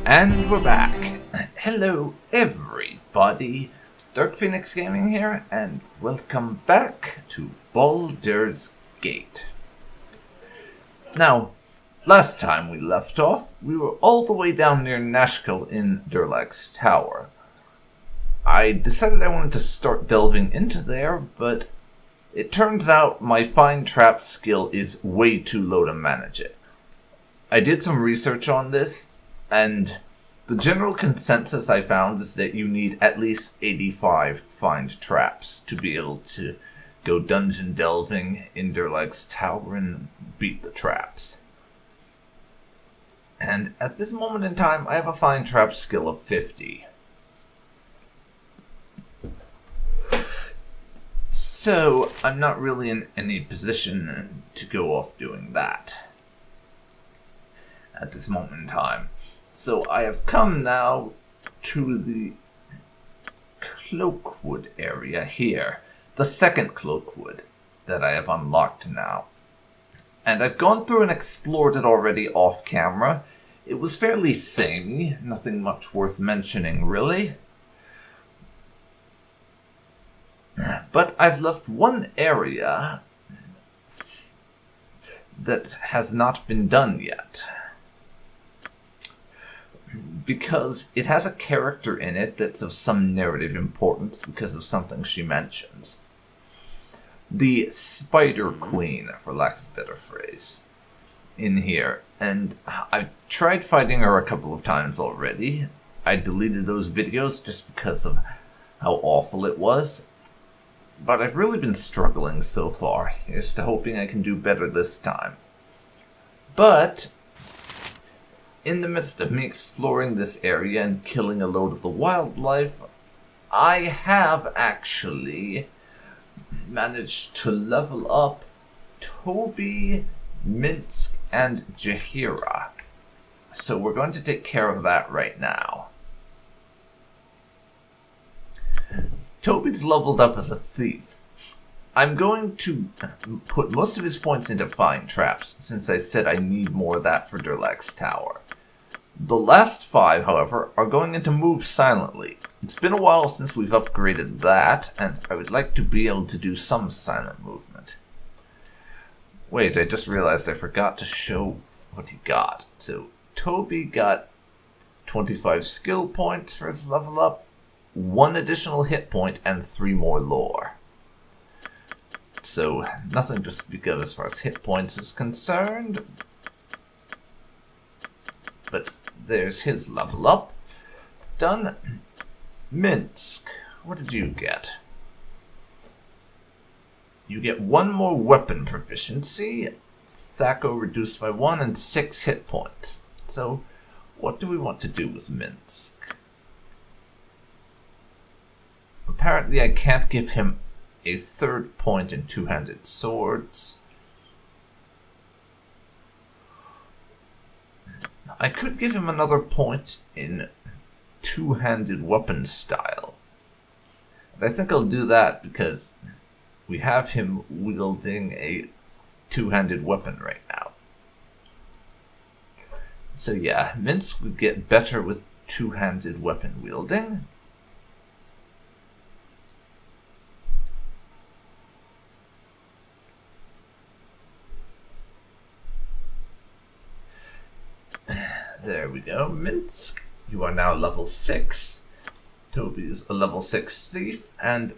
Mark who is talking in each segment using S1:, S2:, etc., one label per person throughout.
S1: And we're back. Hello everybody, DarkPhoenix Gaming here, and welcome back to Baldur's Gate. Now, last time we left off, we were all the way down near Nashkel in Durlag's Tower. I decided I wanted to start delving into there, but it turns out my find trap skill is way too low to manage it. I did some research on this, and the general consensus I found is that you need at least 85 find traps to be able to go dungeon delving in Durlag's Tower and beat the traps. And at this moment in time, I have a find trap skill of 50. So, I'm not really in any position to go off doing that at this moment in time. So I have come now to the Cloakwood area here, the second Cloakwood that I have unlocked now. And I've gone through and explored it already off camera. It was fairly samey, nothing much worth mentioning really. But I've left one area that has not been done yet, because it has a character in it that's of some narrative importance because of something she mentions. The Spider Queen, for lack of a better phrase, in here. And I've tried fighting her a couple of times already. I deleted those videos just because of how awful it was. But I've really been struggling so far. Here's to hoping I can do better this time. But in the midst of me exploring this area and killing a load of the wildlife, I have actually managed to level up Toby, Minsc, and Jaheira. So we're going to take care of that right now. Toby's leveled up as a thief. I'm going to put most of his points into find traps, since I said I need more of that for Durlag's Tower. The last 5, however, are going into move silently. It's been a while since we've upgraded that, and I would like to be able to do some silent movement. Wait, I just realized I forgot to show what he got. So, Toby got 25 skill points for his level up, 1 additional hit point, and 3 more lore. So, nothing to speak of as far as hit points is concerned. But there's his level up. Done. Minsc, what did you get? You get 1 more weapon proficiency, Thaco reduced by 1, and 6 hit points. So, what do we want to do with Minsc? Apparently I can't give him a 3rd point in two-handed swords. I could give him another point in two-handed weapon style. And I think I'll do that because we have him wielding a two-handed weapon right now. So yeah, Minsc would get better with two-handed weapon wielding. There we go, Minsc. You are now level 6. Toby's a level 6 thief, and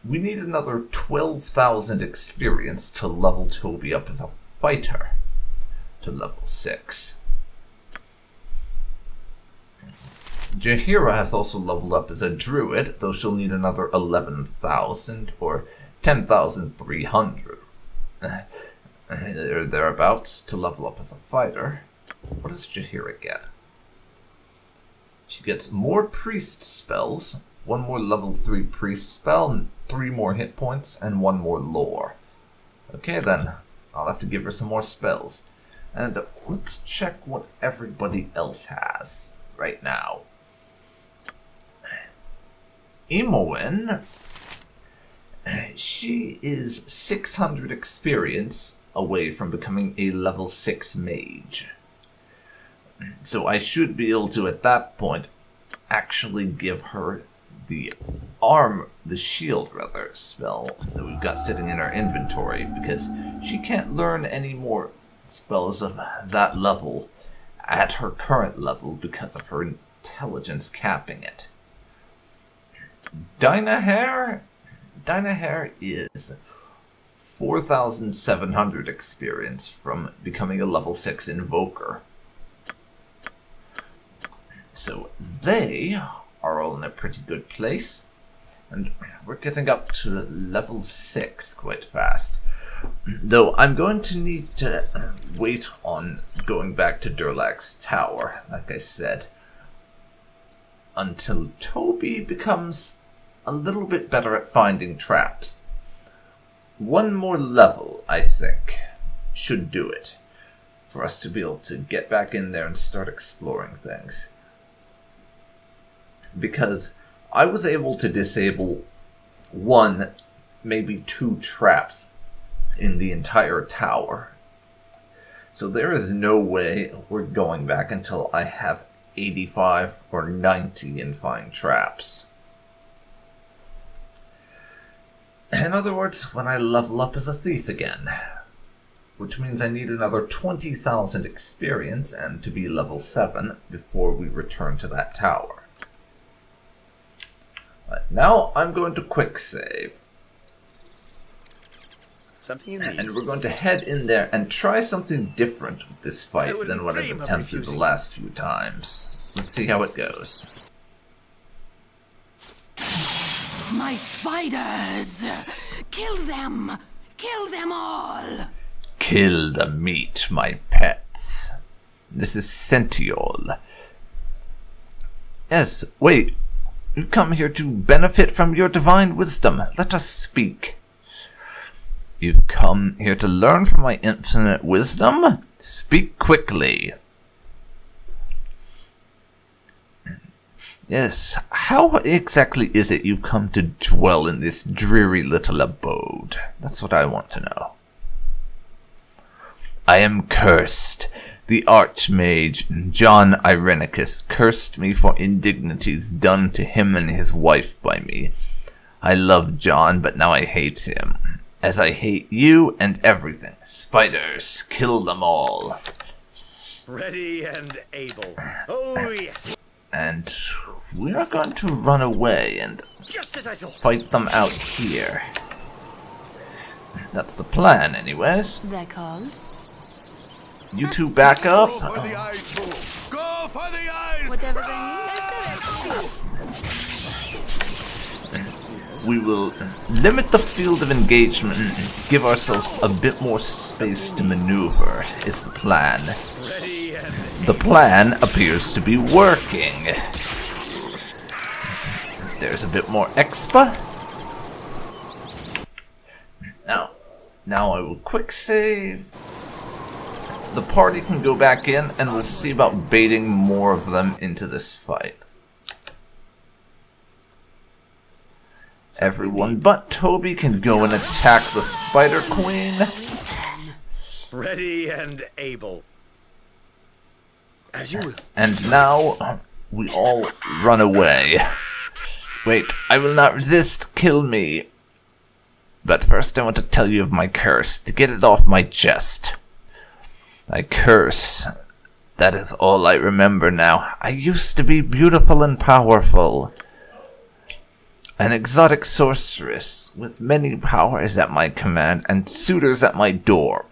S1: we need another 12,000 experience to level Toby up as a fighter to level 6. Jaheira has also leveled up as a druid, though she'll need another 11,000 or 10,300 or thereabouts to level up as a fighter. What does Jaheira get? She gets more priest spells, 1 more level 3 priest spell, 3 more hit points, and 1 more lore. Okay then, I'll have to give her some more spells. And let's check what everybody else has right now. Imoen, she is 600 experience away from becoming a level 6 mage. So I should be able to, at that point, actually give her the shield spell that we've got sitting in our inventory, because she can't learn any more spells of that level at her current level because of her intelligence capping it. Jaheira is 4,700 experience from becoming a level 6 invoker. So they are all in a pretty good place, and we're getting up to level 6 quite fast. Though I'm going to need to wait on going back to Durlag's tower, like I said, until Toby becomes a little bit better at finding traps. One more level, I think, should do it, for us to be able to get back in there and start exploring things. Because I was able to disable 1, maybe 2 traps in the entire tower. So there is no way we're going back until I have 85 or 90 in find traps. In other words, when I level up as a thief again. Which means I need another 20,000 experience and to be level 7 before we return to that tower. Right, now I'm going to quick save.
S2: Something you need.
S1: And we're going to head in there and try something different with this fight than what I've attempted the last few times. Let's see how it goes.
S3: My spiders! Kill them! Kill them all!
S1: Kill the meat, my pets. This is Sentiol. Yes, wait. You come here to benefit from your divine wisdom. Let us speak. You've come here to learn from my infinite wisdom? Speak quickly. Yes, how exactly is it you come to dwell in this dreary little abode? That's what I want to know. I am cursed. The Archmage John Irenicus cursed me for indignities done to him and his wife by me. I love John, but now I hate him. As I hate you and everything. Spiders, kill them all.
S2: Ready and able. Oh, yes.
S1: And we are going to run away and
S2: Just as I thought.
S1: fight them out here. That's the plan, anyways.
S3: They're called?
S1: You two back up.
S4: Go for the eyes, fool. Go for the eyes.
S3: Whatever they need.
S1: We will limit the field of engagement and give ourselves a bit more space to maneuver, is the plan.
S2: Ready and
S1: The plan appears to be working. There's a bit more expa. Now I will quick save. The party can go back in and we'll see about baiting more of them into this fight. Everyone but Toby can go and attack the Spider Queen.
S2: ready and able. As you will.
S1: And now we all run away. Wait, I will not resist. Kill me. But first I want to tell you of my curse, to get it off my chest. I curse. That is all I remember now. I used to be beautiful and powerful. An exotic sorceress, with many powers at my command, and suitors at my door.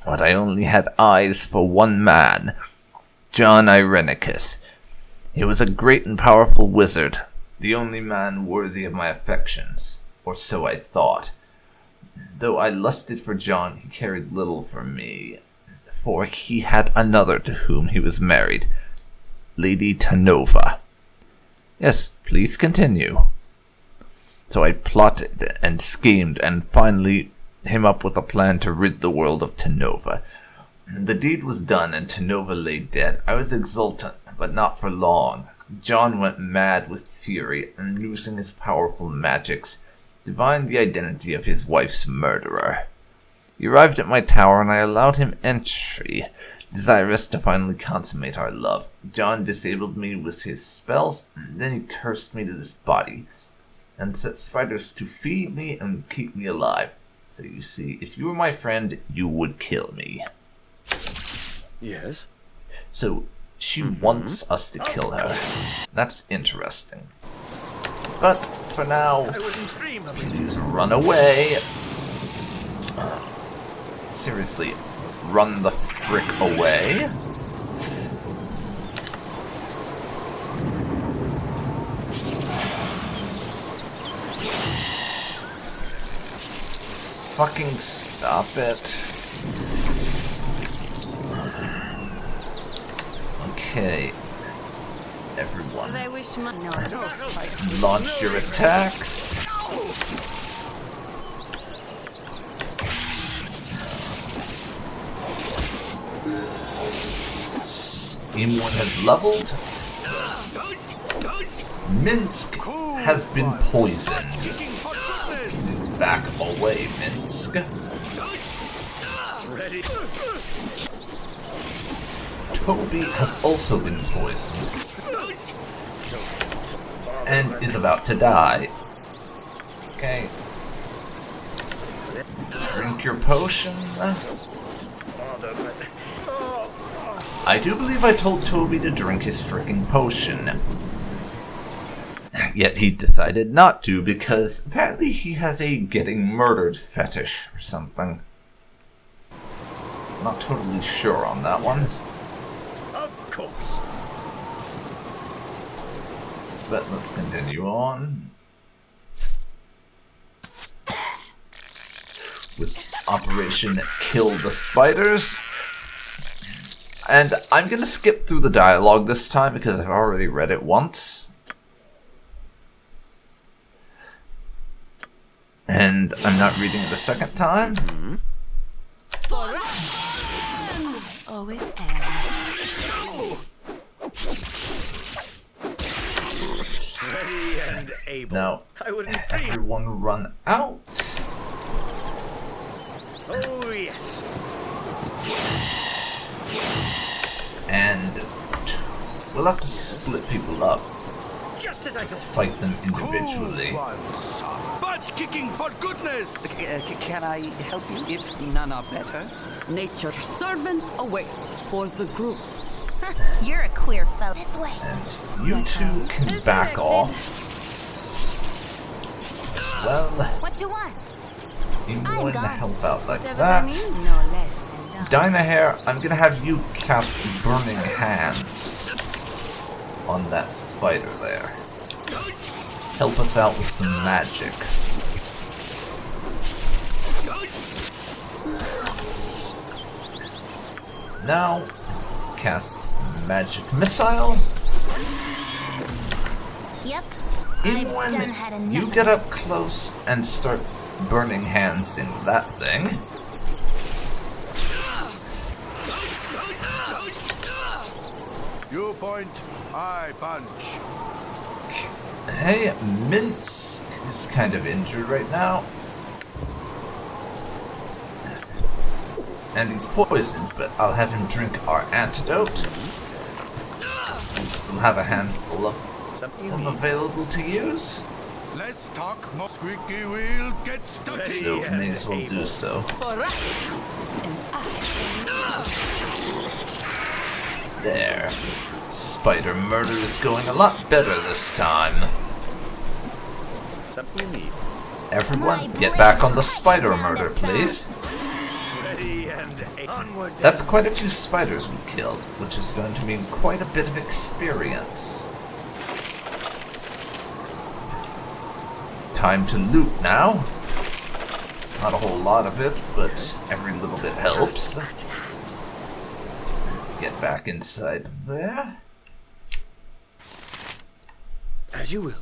S1: But I only had eyes for one man, John Irenicus. He was a great and powerful wizard, the only man worthy of my affections, or so I thought. Though I lusted for John, he cared little for me, for he had another to whom he was married, Lady Tanova. Yes, please continue. So I plotted and schemed and finally came up with a plan to rid the world of Tanova. The deed was done and Tanova lay dead. I was exultant, but not for long. John went mad with fury and, using his powerful magics, divined the identity of his wife's murderer. He arrived at my tower and I allowed him entry, desirous to finally consummate our love. John disabled me with his spells, and then he cursed me to this body, and set spiders to feed me and keep me alive. So you see, if you were my friend, you would kill me.
S2: Yes?
S1: So she wants us to kill her. That's interesting. But for now,
S2: I wouldn't dream of it.
S1: please run away. Seriously, run the frick away. Fucking stop it. Okay. Everyone,
S3: I wish my no.
S1: launch your attacks. Anyone has leveled. Minsc has been poisoned. Please back away, Minsc.
S2: Ready?
S1: Toby has also been poisoned and is about to die. Okay. Drink your potion.
S2: Bother, but...
S1: I do believe I told Toby to drink his freaking potion. Yet he decided not to because apparently he has a getting murdered fetish or something. Not totally sure on that one.
S2: Of course.
S1: But let's continue on with Operation Kill the Spiders. And I'm going to skip through the dialogue this time because I've already read it once. And I'm not reading it a second time.
S3: Always am.
S2: Ready and able.
S1: Now,
S2: I wouldn't dream.
S1: everyone run out.
S2: Oh, yes.
S1: And we'll have to split people up.
S2: Just as I thought.
S1: Fight them individually.
S4: Butt kicking for goodness!
S5: Can I help you if none are better?
S3: Nature's servant awaits for the group.
S6: You're a queer fellow. This way.
S1: And you two can back off. Well,
S6: What you want?
S1: anyone
S6: gone.
S1: help out like
S3: No
S1: that?
S3: less than that.
S1: Dynahair, I'm gonna have you cast Burning Hands on that spider there. Help us out with some magic. Now, cast Magic Missile.
S6: Yep. I've done
S1: Anyone,
S6: had enough
S1: you
S6: of
S1: get up
S6: this.
S1: close and start burning hands in that thing.
S4: You point, I punch.
S1: Hey, Minsc is kind of injured right now. And he's poisoned, but I'll have him drink our antidote. We'll still have a handful of
S2: Something
S1: them
S2: you need.
S1: available to use.
S4: Less talk, more squeaky wheel gets dirty.
S1: So may as well do so. There. Spider murder is going a lot better this time.
S2: Something you need.
S1: Everyone, get back on the spider murder, please.
S2: Ready and onward.
S1: That's quite a few spiders we killed, which is going to mean quite a bit of experience. Time to loot now. Not a whole lot of it, but every little bit helps. Get back inside there.
S2: As you will.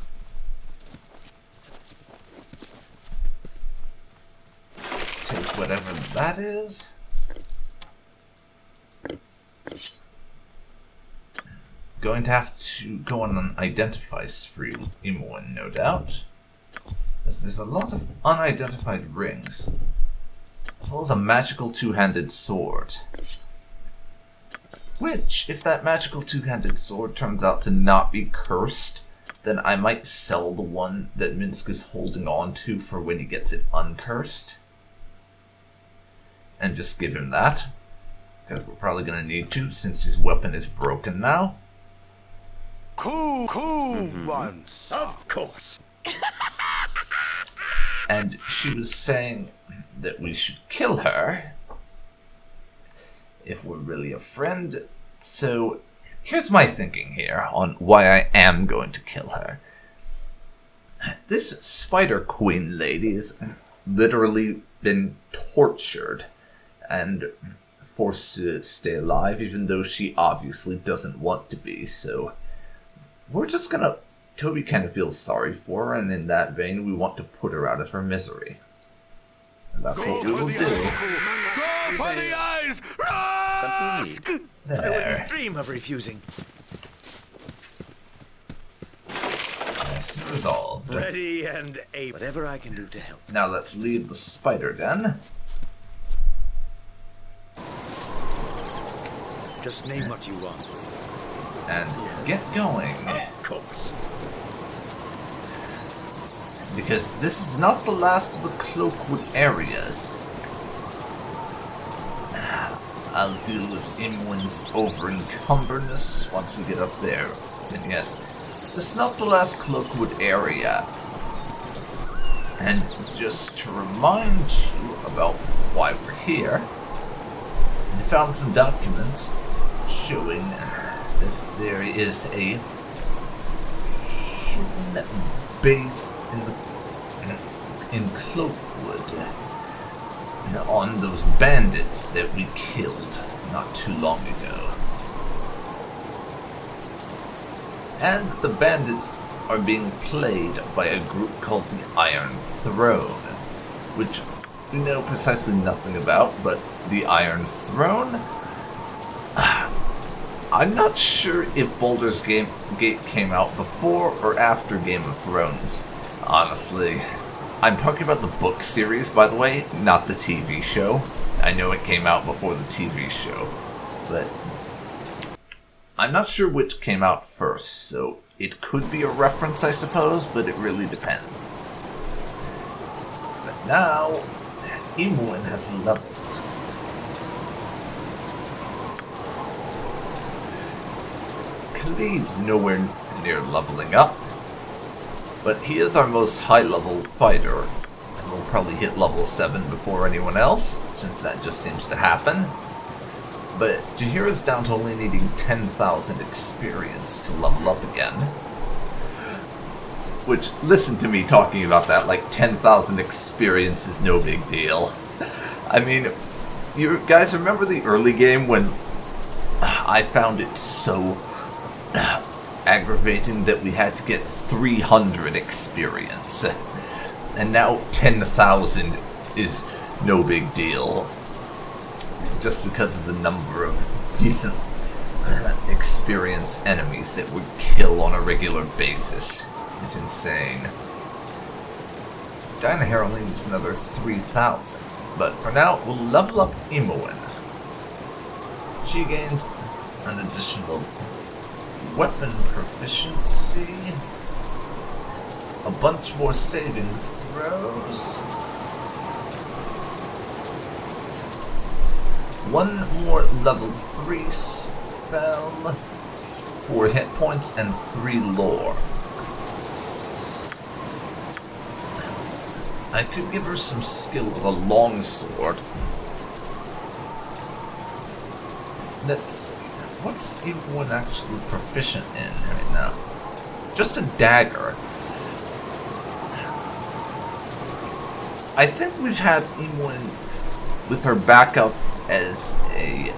S1: Take whatever that is. Going to have to go on an identify spree with Imoen, no doubt. As there's a lot of unidentified rings. As well as a magical two-handed sword. Which, if that magical two-handed sword turns out to not be cursed, then I might sell the one that Minsc is holding on to for when he gets it uncursed. And just give him that. Because we're probably going to need to, since his weapon is broken now.
S4: Cool ones.
S2: Of course.
S1: And she was saying that we should kill her if we're really a friend. So here's my thinking here on why I am going to kill her. This Spider Queen lady has literally been tortured and forced to stay alive, even though she obviously doesn't want to be. So we're just gonna... Toby kind of feels sorry for her, and in that vein, we want to put her out of her misery. And that's what we will do.
S4: Go for the eyes!
S5: Something you need.
S2: I
S1: There.
S2: wouldn't dream of refusing.
S1: Nice and resolved.
S2: Ready and able. Whatever I can do to help.
S1: Now let's leave the spider den.
S2: Just name what you want.
S1: And get going.
S2: Of course.
S1: Because this is not the last of the Cloakwood areas. I'll deal with Imwin's over-encumberness once we get up there. And yes, this is not the last Cloakwood area. And just to remind you about why we're here, I found some documents showing that there is a hidden base in Cloakwood on those bandits that we killed not too long ago. And the bandits are being played by a group called the Iron Throne, which we know precisely nothing about, but the Iron Throne? I'm not sure if Baldur's Gate came out before or after Game of Thrones, honestly. I'm talking about the book series, by the way, not the TV show. I know it came out before the TV show, but I'm not sure which came out first, so it could be a reference, I suppose, but it really depends. But now, Imwin has leveled. Khalid's nowhere near leveling up, but he is our most high-level fighter, and will probably hit level 7 before anyone else, since that just seems to happen. But Jaheira's down to only needing 10,000 experience to level up again. Which, listen to me talking about that like 10,000 experience is no big deal. I mean, you guys remember the early game when I found it so aggravating that we had to get 300 experience. And now 10,000 is no big deal. Just because of the number of decent experienced enemies that would kill on a regular basis. It's insane. Jaheira only needs another 3,000. But for now, we'll level up Imwin. She gains an additional weapon proficiency, a bunch more saving throws, one more level 3 spell, 4 hit points, and 3 lore. I could give her some skill with a longsword. What's everyone actually proficient in right now? Just a dagger. I think we've had Imwin with her backup as a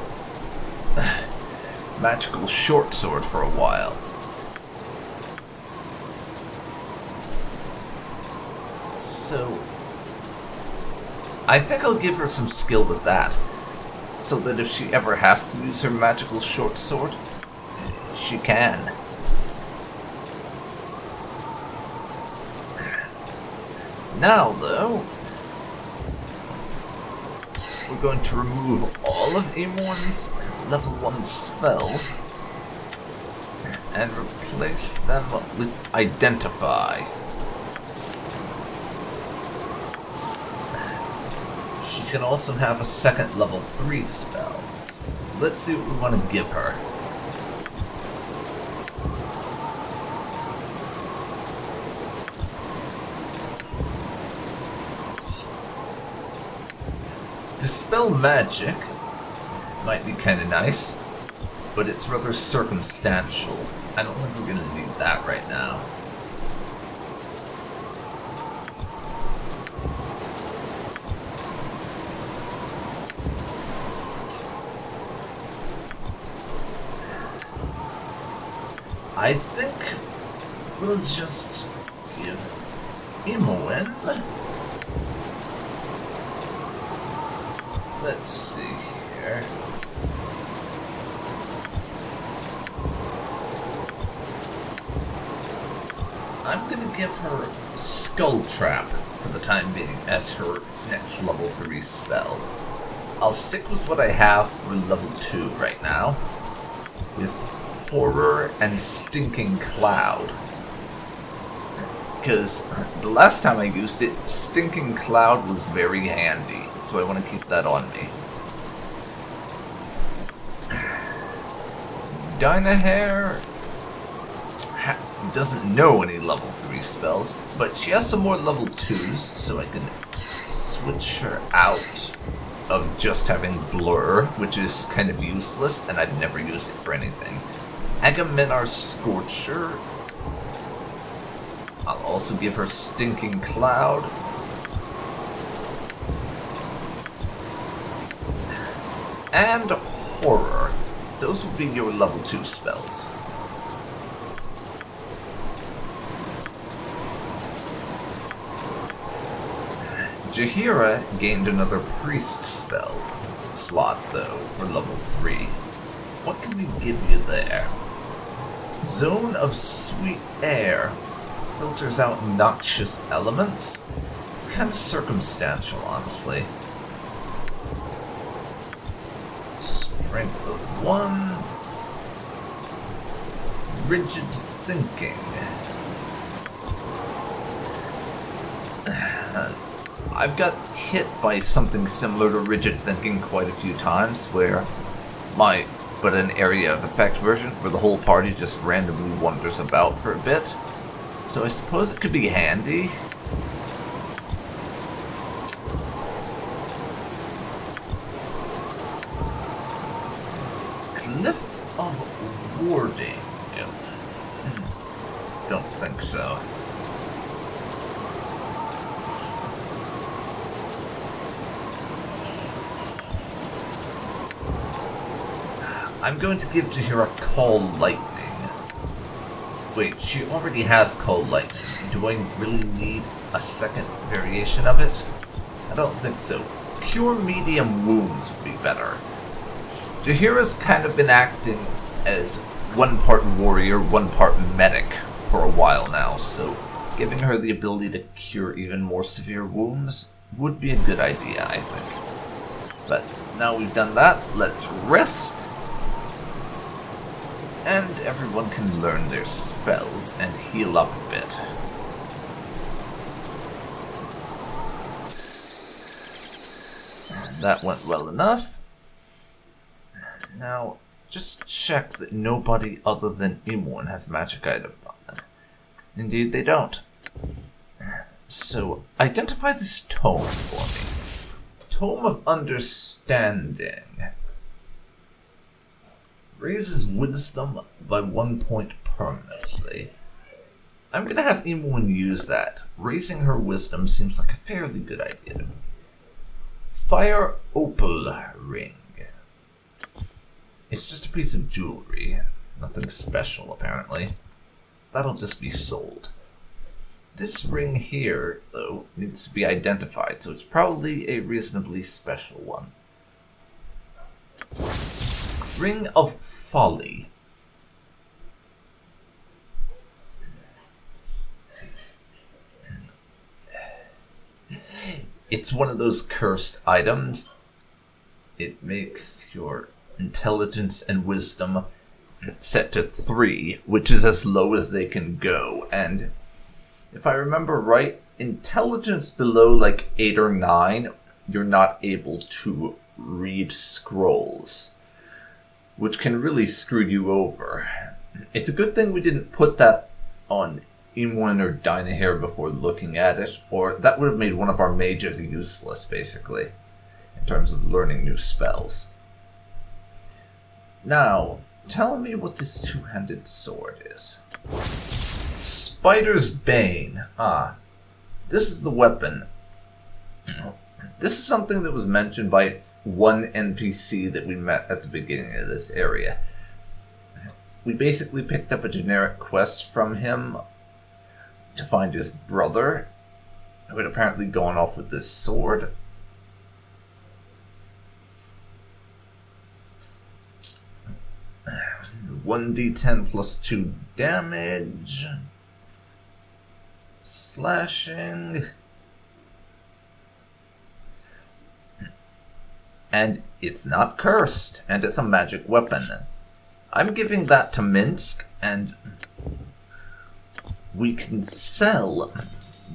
S1: magical short sword for a while. So I think I'll give her some skill with that, so that if she ever has to use her magical short sword, she can. Now, though, we're going to remove all of Imwin's level 1 spells and replace them with Identify. She can also have a second level 3 spell. Let's see what we want to give her. Dispel Magic might be kind of nice, but it's rather circumstantial. I don't think we're going to need that right now. I think we'll just give Imoen. Let's see here. I'm gonna give her Skull Trap for the time being as her next level 3 spell. I'll stick with what I have for level 2 right now, with Horror and Stinking Cloud. Because the last time I used it, Stinking Cloud was very handy, so I want to keep that on me. Dynahair doesn't know any level 3 spells, but she has some more level 2s, so I can switch her out of just having Blur, which is kind of useless, and I've never used it for anything. Agamenar Scorcher. I'll also give her Stinking Cloud. And Horror. Those will be your level 2 spells. Jaheira gained another priest spell slot, though, for level 3. What can we give you there? Zone of Sweet Air filters out noxious elements. It's kind of circumstantial, honestly. Strength of 1. Rigid Thinking. I've got hit by something similar to Rigid Thinking quite a few times, where but an area of effect version where the whole party just randomly wanders about for a bit. So I suppose it could be handy. Cliff of Warding. Don't think so. I'm going to give Jaheira Call Lightning. Wait, she already has Call Lightning. Do I really need a second variation of it? I don't think so. Cure Medium Wounds would be better. Jaheira's kind of been acting as one part warrior, one part medic for a while now, so giving her the ability to cure even more severe wounds would be a good idea, I think. But now we've done that, let's rest. And everyone can learn their spells and heal up a bit. That went well enough. Now, just check that nobody other than Imoen has magic items on them. Indeed, they don't. So, identify this tome for me. Tome of Understanding. Raises wisdom by 1 point permanently. I'm gonna have Imoen use that. Raising her wisdom seems like a fairly good idea to me. Fire Opal Ring. It's just a piece of jewelry. Nothing special, apparently. That'll just be sold. This ring here, though, needs to be identified, so it's probably a reasonably special one. Ring of Folly. It's one of those cursed items. It makes your intelligence and wisdom set to 3, which is as low as they can go. And if I remember right, intelligence below like 8 or 9, you're not able to read scrolls, which can really screw you over. It's a good thing we didn't put that on Imwan or Jaheira before looking at it, or that would have made one of our mages useless, basically, in terms of learning new spells. Now, tell me what this two-handed sword is. Spider's Bane. This is the weapon. This is something that was mentioned by one NPC that we met at the beginning of this area. We basically picked up a generic quest from him to find his brother, who had apparently gone off with this sword. (1d10 plus 2 damage. Slashing. And it's not cursed, and it's a magic weapon. I'm giving that to Minsc, and we can sell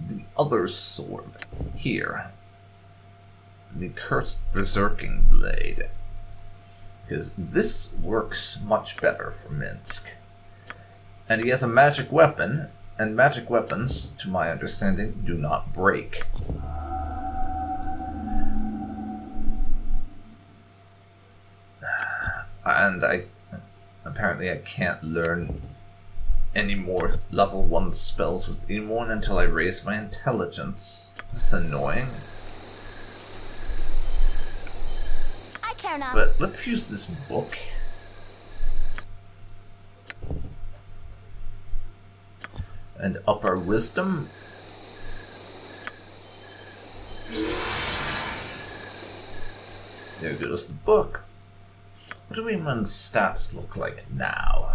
S1: the other sword here. The Cursed Berserking Blade. Because this works much better for Minsc. And he has a magic weapon, and magic weapons, to my understanding, do not break. And apparently I can't learn any more level 1 spells with Imwan until I raise my intelligence. That's annoying.
S6: I care not.
S1: But let's use this book. And up our wisdom. There goes the book. What do Imwan's stats look like now?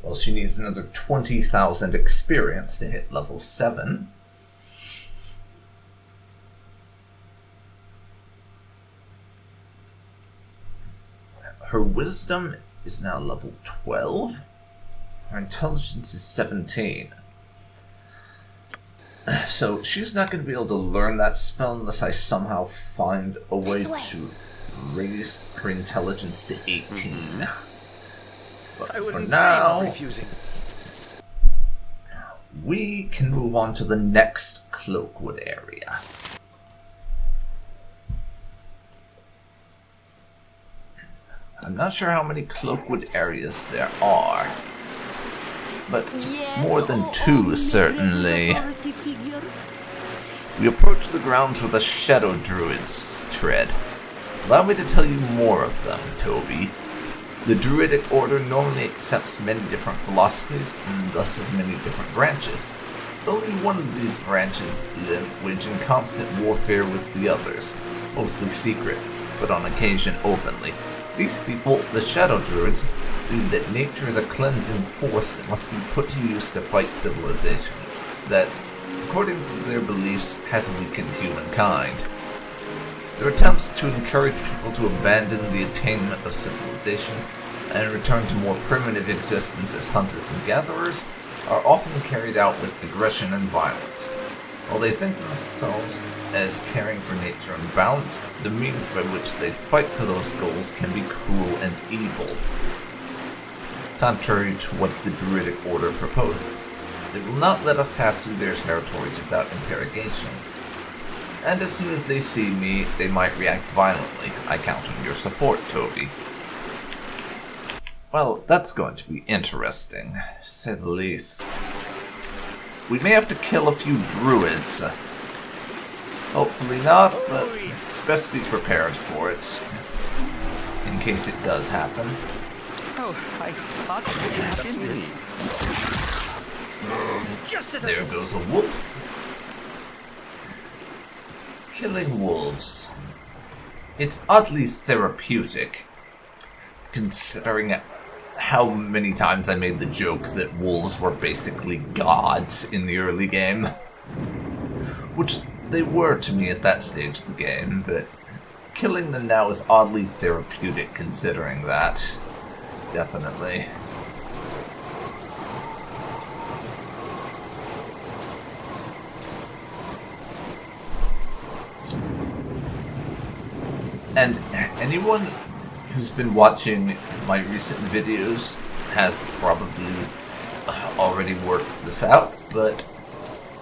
S1: Well, she needs another 20,000 experience to hit level 7. Her wisdom is now level 12. Her intelligence is 17. So she's not going to be able to learn that spell unless I somehow find a way to raise her intelligence to 18. But for now, we can move on to the next Cloakwood area. I'm not sure how many Cloakwood areas there are, but more than 2 certainly. We approach the grounds with a Shadow Druids tread. Allow me to tell you more of them, Toby. The Druidic Order normally accepts many different philosophies, and thus has many different branches. Only one of these branches live waging constant warfare with the others, mostly secret, but on occasion openly. These people, the Shadow Druids, believe that nature is a cleansing force that must be put to use to fight civilization, that, according to their beliefs, has weakened humankind. Their attempts to encourage people to abandon the attainment of civilization and return to more primitive existence as hunters and gatherers are often carried out with aggression and violence. While they think themselves as caring for nature and balance, the means by which they fight for those goals can be cruel and evil. Contrary to what the Druidic Order proposes, they will not let us pass through their territories without interrogation. And as soon as they see me, they might react violently. I count on your support, Toby. Well, that's going to be interesting, to say the least. We may have to kill a few druids. Hopefully not, but best be prepared for it, in case it does happen.
S5: Oh, I thought you would have seen me.
S1: There goes a wolf. Killing wolves. It's oddly therapeutic, considering how many times I made the joke that wolves were basically gods in the early game. Which they were to me at that stage of the game, but killing them now is oddly therapeutic considering that. Definitely. And anyone who's been watching my recent videos has probably already worked this out, but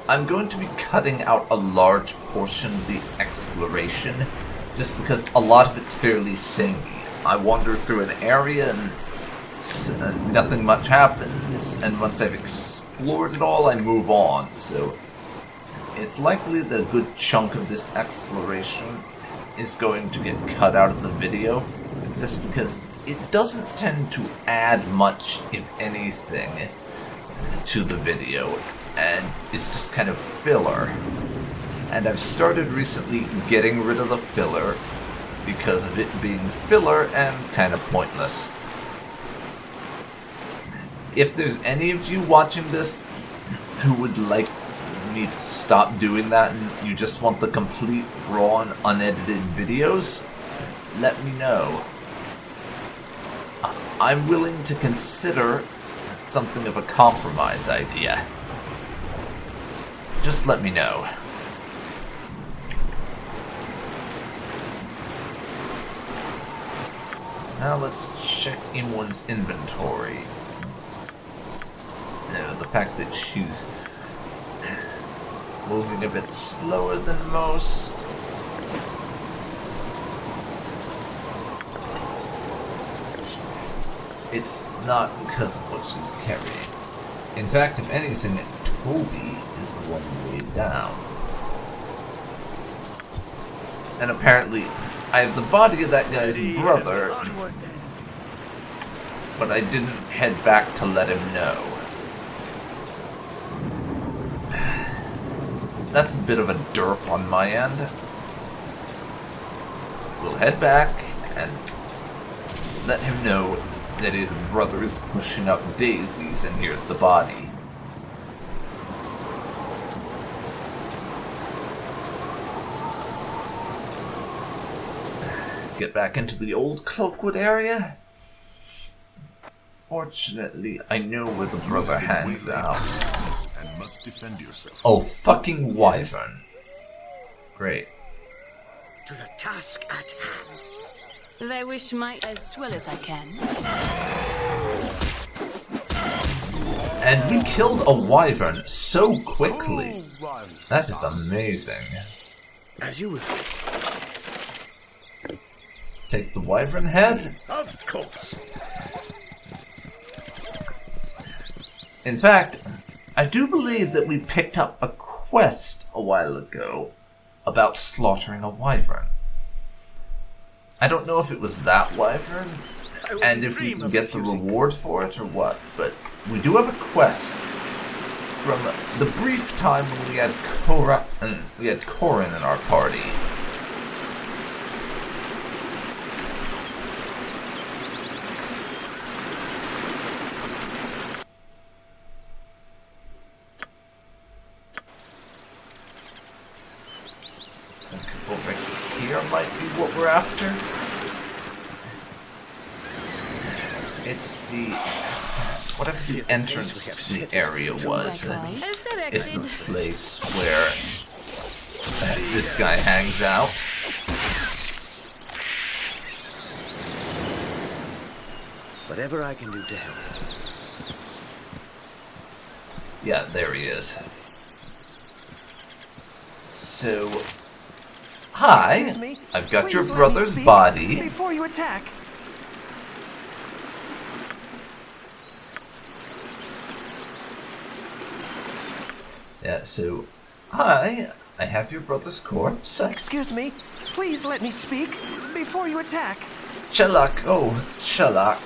S1: I'm going to be cutting out a large portion of the exploration just because a lot of it's fairly samey. I wander through an area and nothing much happens, and once I've explored it all, I move on. So it's likely that a good chunk of this exploration is going to get cut out of the video, just because it doesn't tend to add much, if anything, to the video, and it's just kind of filler. And I've started recently getting rid of the filler because of it being filler and kind of pointless. If there's any of you watching this who would like me to stop doing that and you just want the complete raw and unedited videos, let me know. I'm willing to consider something of a compromise idea. Just let me know. Now let's check in one's inventory. No, the fact that she's moving a bit slower than most. It's not because of what she's carrying. In fact, if anything, Toby is the one weighed down. And apparently, I have the body of that guy's brother, but I didn't head back to let him know. That's a bit of a derp on my end. We'll head back and let him know that his brother is pushing up daisies and here's the body. Get back into the old Cloakwood area. Fortunately, I know where the brother hangs out.
S4: And must defend yourself.
S1: Oh, fucking Wyvern. Great.
S2: To the task at hand.
S3: They wish my as well as I can.
S1: And we killed a Wyvern so quickly. That is amazing.
S2: As you will.
S1: Take the Wyvern head.
S2: Of course.
S1: In fact, I do believe that we picked up a quest a while ago about slaughtering a Wyvern. I don't know if it was that Wyvern, and if we can get the reward for it or what, but we do have a quest from the brief time when we had Corin in our party. Over here might be what we're after. It's the... whatever the entrance to the area was. It's the place where this guy hangs out.
S2: Whatever I can do to help.
S1: Yeah, there he is. So... Hi, I've got your brother's body.
S5: Before you attack.
S1: Yeah, so... Hi, I have your brother's corpse.
S5: Excuse me. Please let me speak before you attack.
S1: Chelak, oh, Chelak.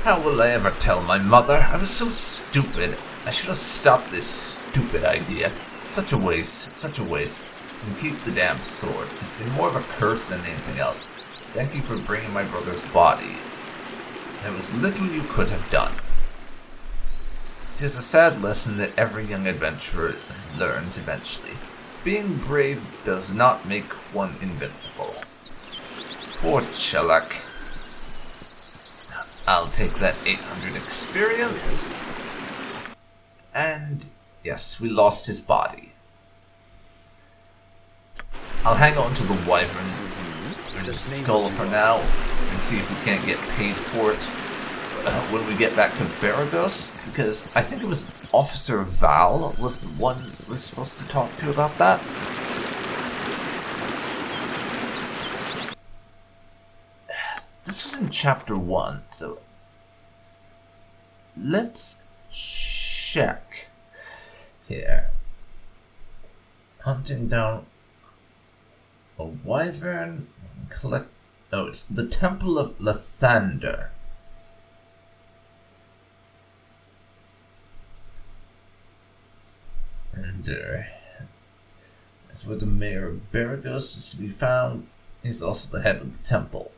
S1: How will I ever tell my mother? I was so stupid. I should have stopped this stupid idea. Such a waste, such a waste. And keep the damn sword. It's been more of a curse than anything else. Thank you for bringing my brother's body. There was little you could have done. 'Tis a sad lesson that every young adventurer learns eventually. being brave does not make one invincible. Poor Chelak. I'll take that 800 experience. And yes, we lost his body. I'll hang on to the Wyvern and the skull for now and see if we can't get paid for it when we get back to Baragos, because I think it was Officer Val was the one we're supposed to talk to about that. This was in chapter 1, so let's check here. Hunting down a wyvern, collect. Oh, it's the Temple of Lathander. And that's where the mayor of Baragos is to be found. He's also the head of the temple.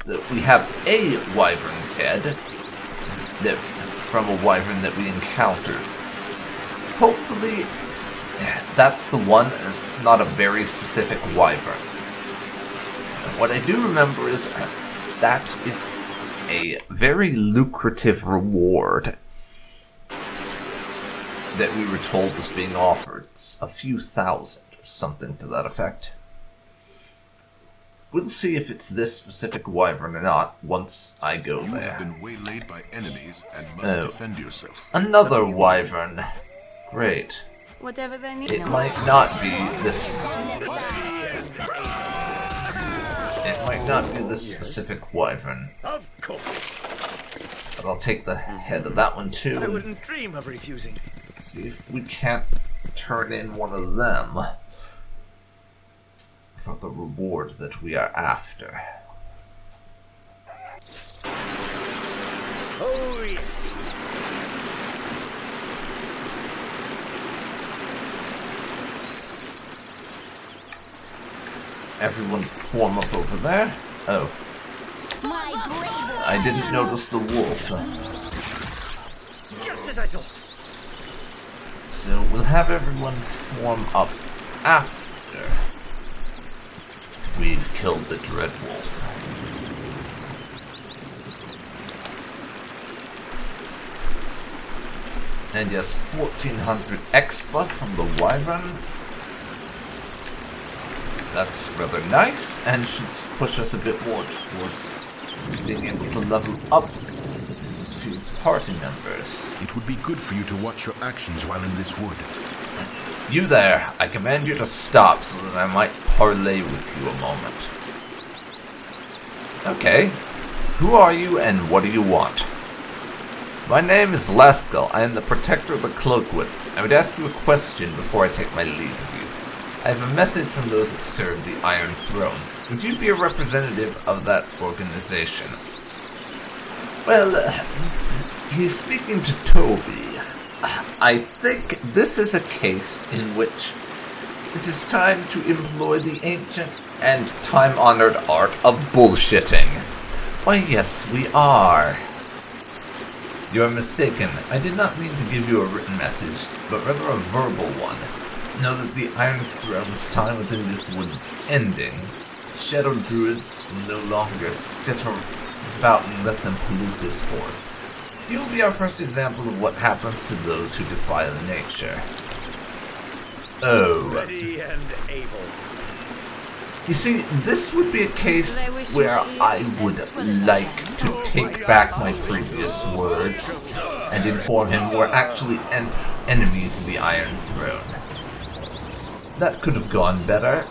S1: We have a wyvern's head that from a wyvern that we encountered. Hopefully, that's the one, not a very specific wyvern. What I do remember is that is a very lucrative reward that we were told was being offered. It's a few thousand or something to that effect. We'll see if it's this specific wyvern or not once I go there.
S4: You have been waylaid by enemies and must defend yourself.
S1: Another wyvern. Great.
S6: Whatever they need.
S1: It might not be this. It might not be this specific wyvern.
S2: Of course.
S1: But I'll take the head of that one too.
S2: I wouldn't dream of refusing.
S1: See if we can't turn in one of them for the reward that we are after.
S2: Oh, yes.
S1: Everyone form up over there. Oh,
S6: My blade.
S1: I didn't notice the wolf.
S2: Just as I thought.
S1: So we'll have everyone form up after we've killed the Dread Wolf. And yes, 1400 expa from the Wyvern. That's rather nice, and should push us a bit more towards being able to level up a few party members.
S4: It would be good for you to watch your actions while in this wood.
S1: You there, I command you to stop so that I might parley with you a moment. Okay, who are you and what do you want? My name is Nashkel. I am the protector of the Cloakwood. I would ask you a question before I take my leave of you. I have a message from those that serve the Iron Throne. Would you be a representative of that organization? Well, he's speaking to Toby. I think this is a case in which it is time to employ the ancient and time-honored art of bullshitting. Why, yes, we are. You are mistaken. I did not mean to give you a written message, but rather a verbal one. Know that the Iron Throne's time within this wood is ending. Shadow Druids will no longer sit about and let them pollute this forest. You will be our first example of what happens to those who defy the nature. Oh.
S2: Ready and able.
S1: You see, this would be a case where I would like to take back my previous words and inform him we're actually enemies of the Iron Throne. That could have gone better.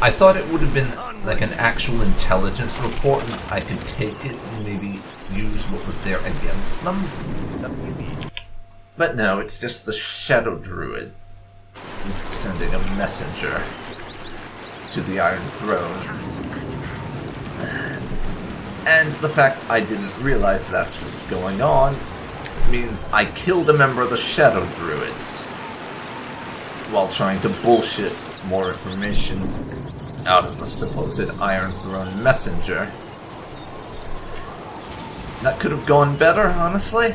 S1: I thought it would have been like an actual intelligence report and I could take it and maybe use what was there against them. But no, it's just the Shadow Druid who's sending a messenger to the Iron Throne. And the fact I didn't realize that's what's going on means I killed a member of the Shadow Druids while trying to bullshit more information out of a supposed Iron Throne messenger. That could have gone better, honestly.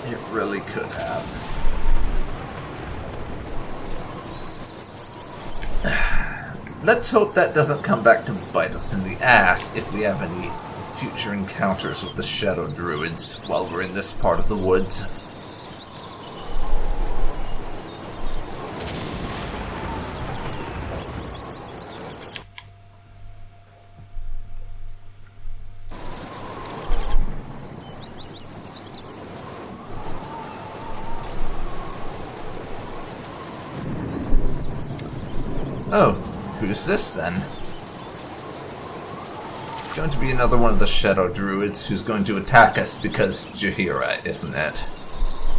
S1: It really could have. Let's hope that doesn't come back to bite us in the ass if we have any future encounters with the Shadow Druids while we're in this part of the woods. Oh, who's this then? It's going to be another one of the Shadow Druids who's going to attack us because Jaheira, isn't it?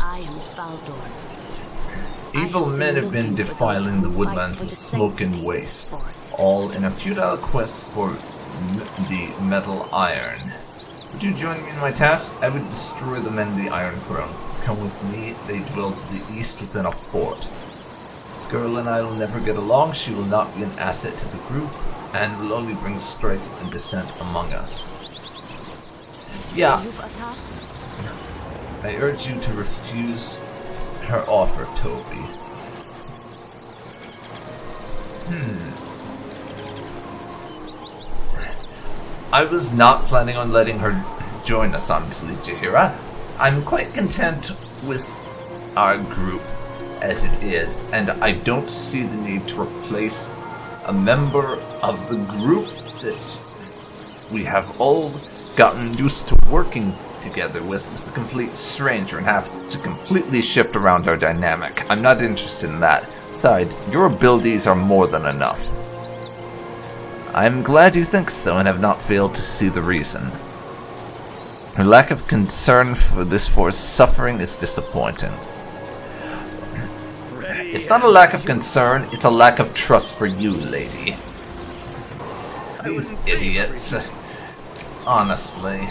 S3: I am Baldur.
S1: Evil men have been defiling the woodlands with smoke and waste, all in a futile quest for the metal iron. Would you join me in my task? I would destroy the men of the Iron Throne. Come with me, they dwell to the east within a fort. Skirl and I will never get along. She will not be an asset to the group, and will only bring strife and dissent among us. Yeah, I urge you to refuse her offer, Toby. I was not planning on letting her join us, honestly, Jaheira. I'm quite content with our group as it is, and I don't see the need to replace a member of the group that we have all gotten used to working together with a complete stranger and have to completely shift around our dynamic. I'm not interested in that. Besides, your abilities are more than enough. I'm glad you think so and have not failed to see the reason. Her lack of concern for this force's suffering is disappointing. It's not a lack of concern, it's a lack of trust for you, lady. These idiots. Honestly.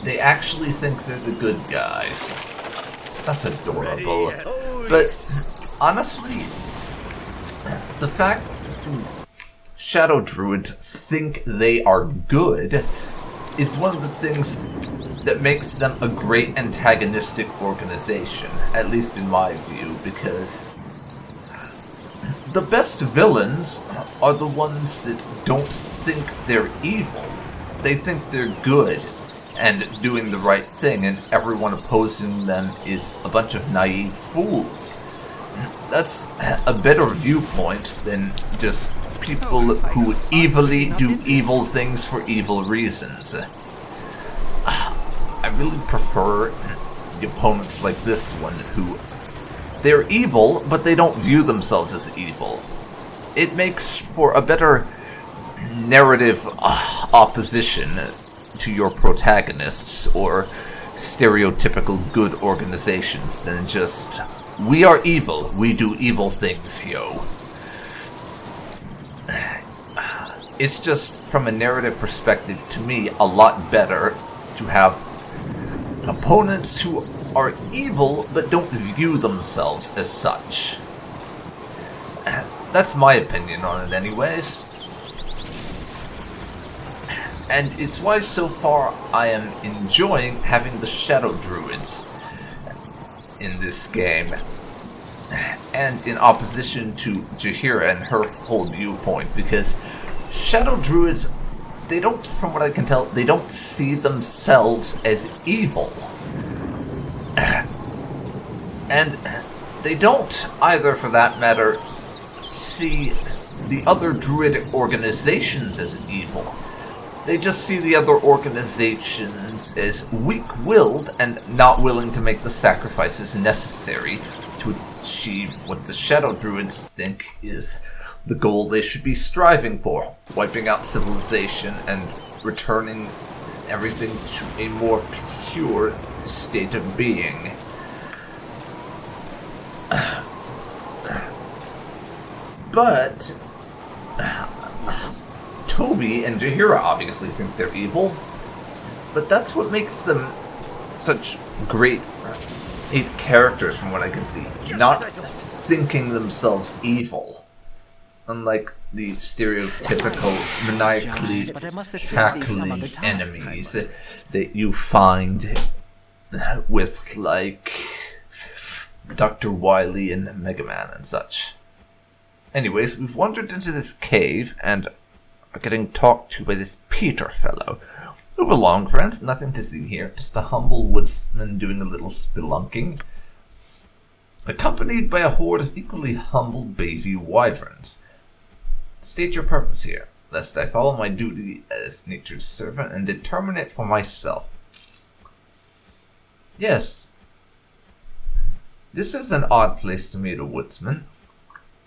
S1: They actually think they're the good guys. That's adorable. But, honestly, the fact that these Shadow Druids think they are good is one of the things that makes them a great antagonistic organization, at least in my view, because the best villains are the ones that don't think they're evil. They think they're good and doing the right thing, and everyone opposing them is a bunch of naive fools. That's a better viewpoint than just people who evilly do evil things for evil reasons. I really prefer the opponents like this one who they're evil, but they don't view themselves as evil. It makes for a better narrative opposition to your protagonists or stereotypical good organizations than just, we are evil, we do evil things, yo. It's just, from a narrative perspective, to me, a lot better to have opponents who are evil but don't view themselves as such. That's my opinion on it anyways. And it's why so far I am enjoying having the Shadow Druids in this game. And in opposition to Jaheira and her whole viewpoint, because Shadow Druids, they don't, from what I can tell, they don't see themselves as evil. And they don't, either for that matter, see the other druid organizations as evil. They just see the other organizations as weak-willed and not willing to make the sacrifices necessary to achieve what the Shadow Druids think is the goal they should be striving for, wiping out civilization and returning everything to a more pure state of being. But Toby and Jaheira obviously think they're evil, but that's what makes them such great characters from what I can see. Not thinking themselves evil. unlike the stereotypical maniacally cackling enemies that you find with, like, Dr. Wily and Mega Man and such. Anyways, we've wandered into this cave and are getting talked to by this Peter fellow. Move along, friends. Nothing to see here. Just a humble woodsman doing a little spelunking, accompanied by a horde of equally humble baby wyverns. State your purpose here, lest I follow my duty as nature's servant and determine it for myself. Yes. This is an odd place to meet a woodsman.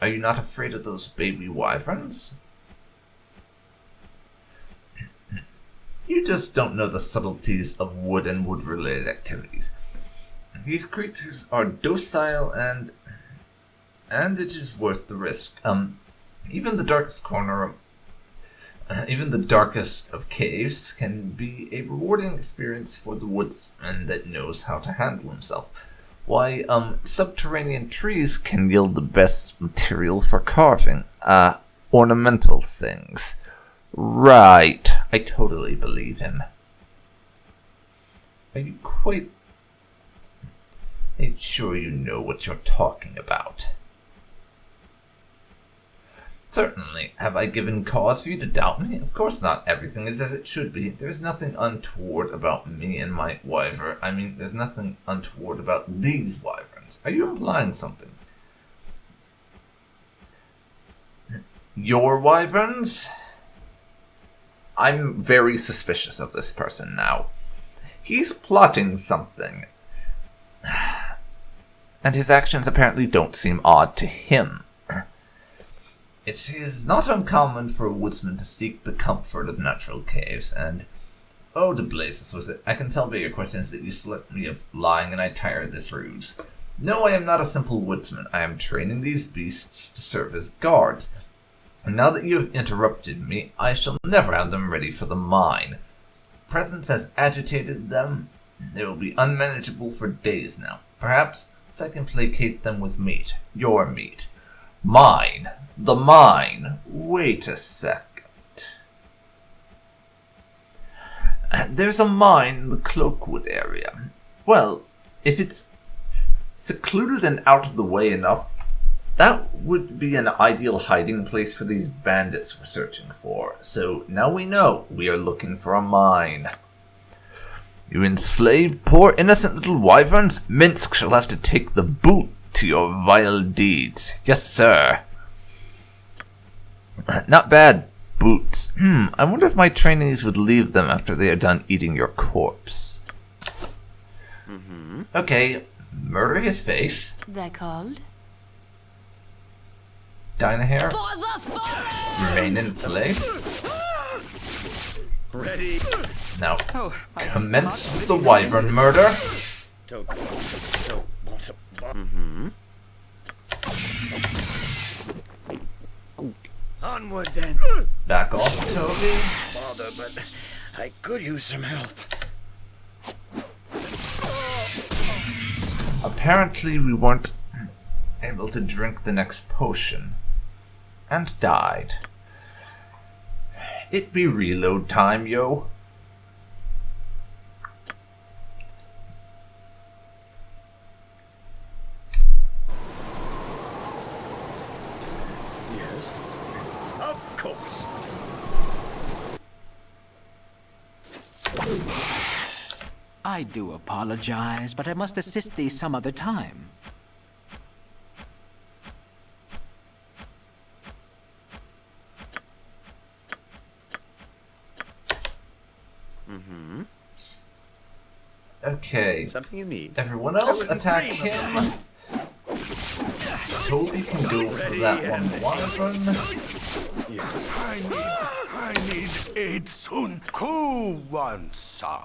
S1: Are you not afraid of those baby wyverns? You just don't know the subtleties of wood and wood-related activities. These creatures are docile and it is worth the risk. Even the darkest of caves can be a rewarding experience for the woodsman that knows how to handle himself. Why, subterranean trees can yield the best material for carving. Ornamental things. Right, I totally believe him. Are you quite sure you know what you're talking about? Certainly. Have I given cause for you to doubt me? Of course not. Everything is as it should be. There's nothing untoward about me and my wyvern. I mean, there's nothing untoward about these wyverns. Are you implying something? Your wyverns? I'm very suspicious of this person now. He's plotting something. And his actions apparently don't seem odd to him. It is not uncommon for a woodsman to seek the comfort of natural caves, and... Oh, the blazes was it. I can tell by your questions that you select me of lying, and I tire of this ruse. No, I am not a simple woodsman. I am training these beasts to serve as guards. And now that you have interrupted me, I shall never have them ready for the mine. Presence has agitated them. They will be unmanageable for days now. Perhaps I can placate them with meat. Your meat. Mine. The mine. Wait a second. There's a mine in the Cloakwood area. Well, if it's secluded and out of the way enough, that would be an ideal hiding place for these bandits we're searching for. So now we know we are looking for a mine. You enslaved poor innocent little wyverns? Minsc shall have to take the boot to your vile deeds. Yes, sir. Not bad, boots. I wonder if my trainees would leave them after they are done eating your corpse. Okay, murder his face.
S3: They're called?
S1: Jaheira,
S3: For the forest!
S1: remain in place.
S2: Ready.
S1: Now,
S5: Oh, I
S1: commence
S5: am not
S1: the
S5: ready.
S1: wyvern murder.
S2: Don't want to. Onward then.
S1: Back off, Toby.
S2: Bother, but I could use some help.
S1: Apparently we weren't able to drink the next potion. And died. It be reload time, yo.
S2: Yes. Of course.
S7: I do apologize, but I must assist thee some other time.
S1: Okay.
S2: Something you need.
S1: Everyone else
S2: I wouldn't
S1: attack
S2: dream
S1: him. Toby can go for that one wyvern.
S4: I need aid soon. Cool one, sir.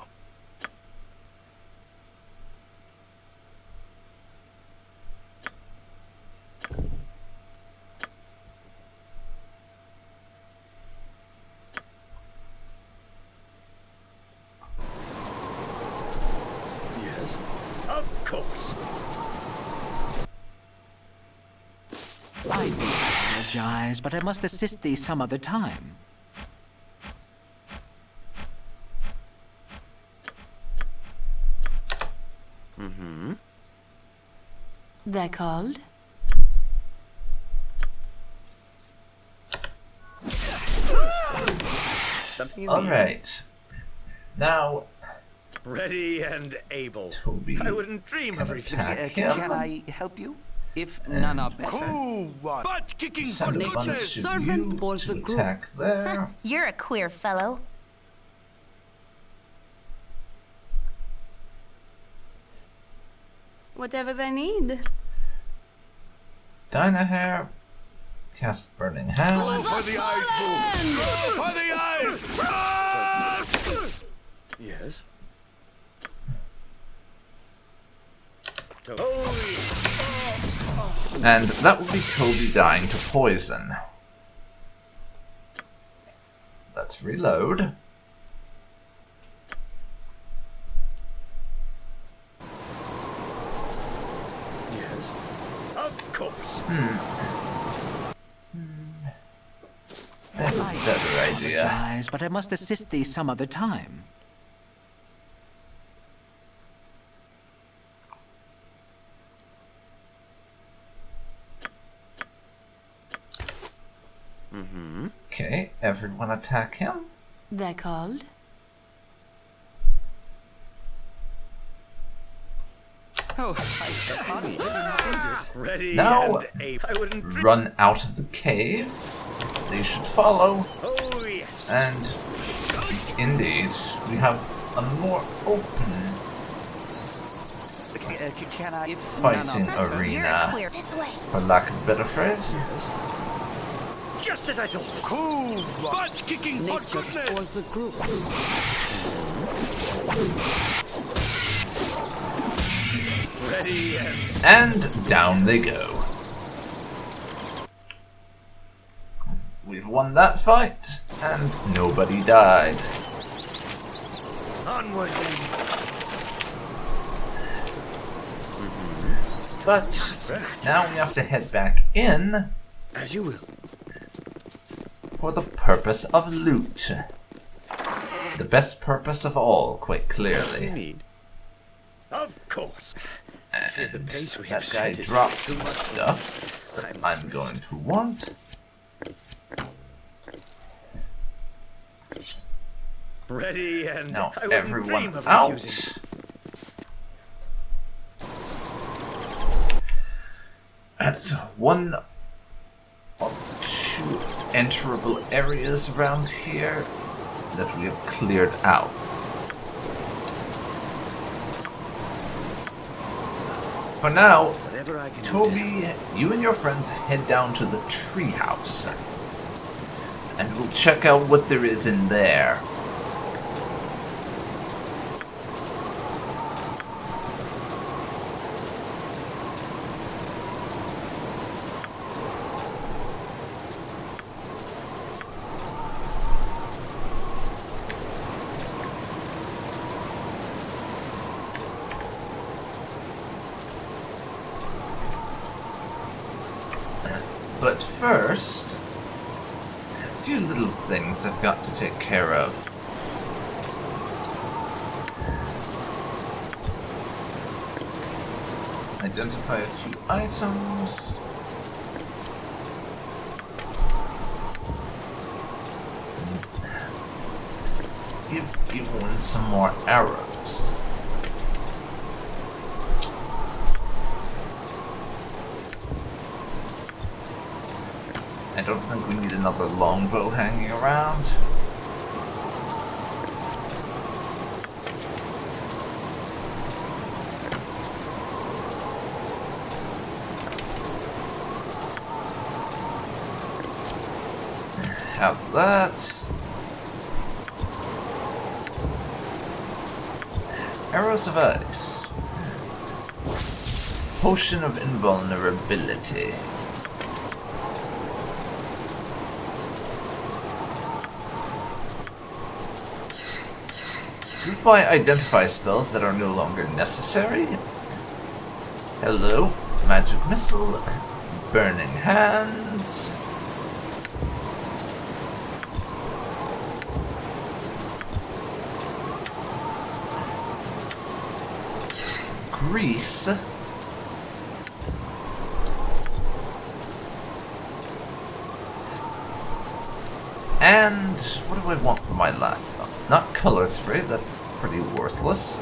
S2: Yes. Of course.
S7: I do apologize, apologize, but I must assist thee some other time.
S3: They're called?
S2: Something you
S1: All
S2: need?
S1: right. Now,
S2: Ready and able.
S1: Toby
S2: I wouldn't dream of
S1: can
S2: refusing.
S1: attack him.
S5: Can I help you? If none are better.
S4: Cool one. Butt kicking for
S1: Send a bunch
S4: goodness.
S1: of
S3: Servant
S1: you
S3: for
S1: to
S3: the group.
S1: attack there.
S6: You're a queer fellow.
S3: Whatever they need.
S1: Jaheira, cast Burning
S4: Go
S1: Hand.
S4: for the eyes, boo. Go for the eyes. Ah!
S2: Yes. Toby.
S1: And that would be Toby dying to poison. Let's reload.
S2: Yes. Of course.
S1: I have a better idea.
S7: Apologize, but I must assist thee some other time.
S1: Okay, everyone attack him.
S3: They're called?
S5: Oh, I honestly fingers.
S2: Ready
S1: Now,
S2: and able. I wouldn't dream.
S1: run out of the cave. They should follow.
S2: Oh, yes.
S1: And indeed, we have a more open
S5: Can I? If
S1: fighting
S5: none are better.
S6: You're a
S1: arena,
S6: queer this way.
S1: for lack of a better phrase.
S2: Just as I thought.
S4: Cool one. Butt kicking for
S3: Nature for
S4: goodness.
S3: the group.
S2: Ready and
S1: And down they go. We've won that fight, and nobody died.
S2: onward then.
S1: But now we have to head back in
S2: As you will.
S1: for the purpose of loot. The best purpose of all, quite
S2: You
S1: clearly.
S2: need. Of course.
S1: And
S2: the pace we
S1: that
S2: have
S1: guy
S2: set is
S1: dropped
S2: too
S1: some
S2: much.
S1: stuff that I'm going to want.
S2: Ready and
S1: Now
S2: I wouldn't
S1: everyone
S2: dream of
S1: out.
S2: refusing.
S1: That's one of the two enterable areas around here that we have cleared out. For now,
S2: Whatever I can do.
S1: Toby, you and your friends head down to the treehouse, and we'll check out what there is in there. But first, a few little things I've got to take care of. Identify a few items. Give everyone some more arrows. I don't think we need another longbow hanging around. Have that. Arrows of Ice. Potion of Invulnerability. Goodbye identify spells that are no longer necessary. Hello, magic missile, burning hands. grease. And what do I want for my last one? Not color spray, that's pretty worthless.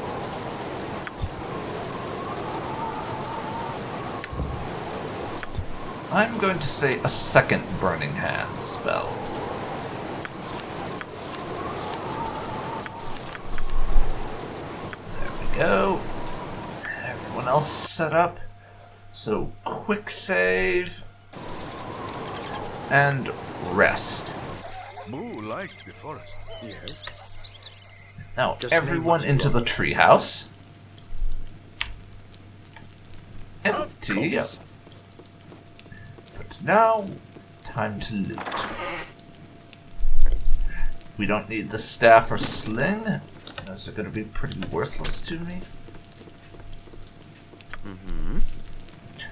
S1: I'm going to say a second Burning Hand spell. There we go. Everyone else set up. So, quick save. And rest.
S4: Moo like the forest.
S2: Yes.
S1: Now,
S2: Just name
S1: everyone
S2: what you
S1: into the
S2: want.
S1: treehouse.
S2: Of
S1: Empty.
S2: course.
S1: But now, time to loot. We don't need the staff or sling. Those are going to be pretty worthless to me.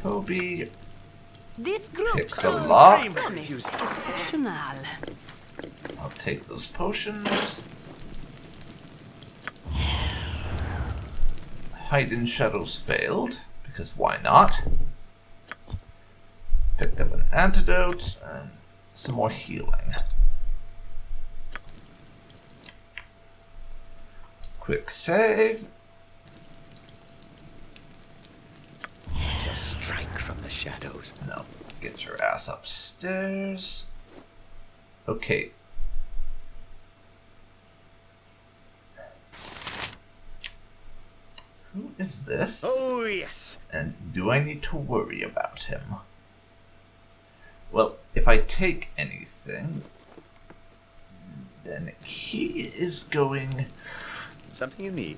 S1: Toby
S3: This group
S1: picks the lock.
S3: is exceptional.
S1: I'll take those potions. Hide in shadows failed, because why not? Picked up an antidote and some more healing. Quick save.
S2: Just strike from the shadows.
S1: No, get your ass upstairs. Okay. Who is this?
S2: Oh, yes.
S1: And do I need to worry about him? Well, if I take anything, then he is going
S2: Something you need.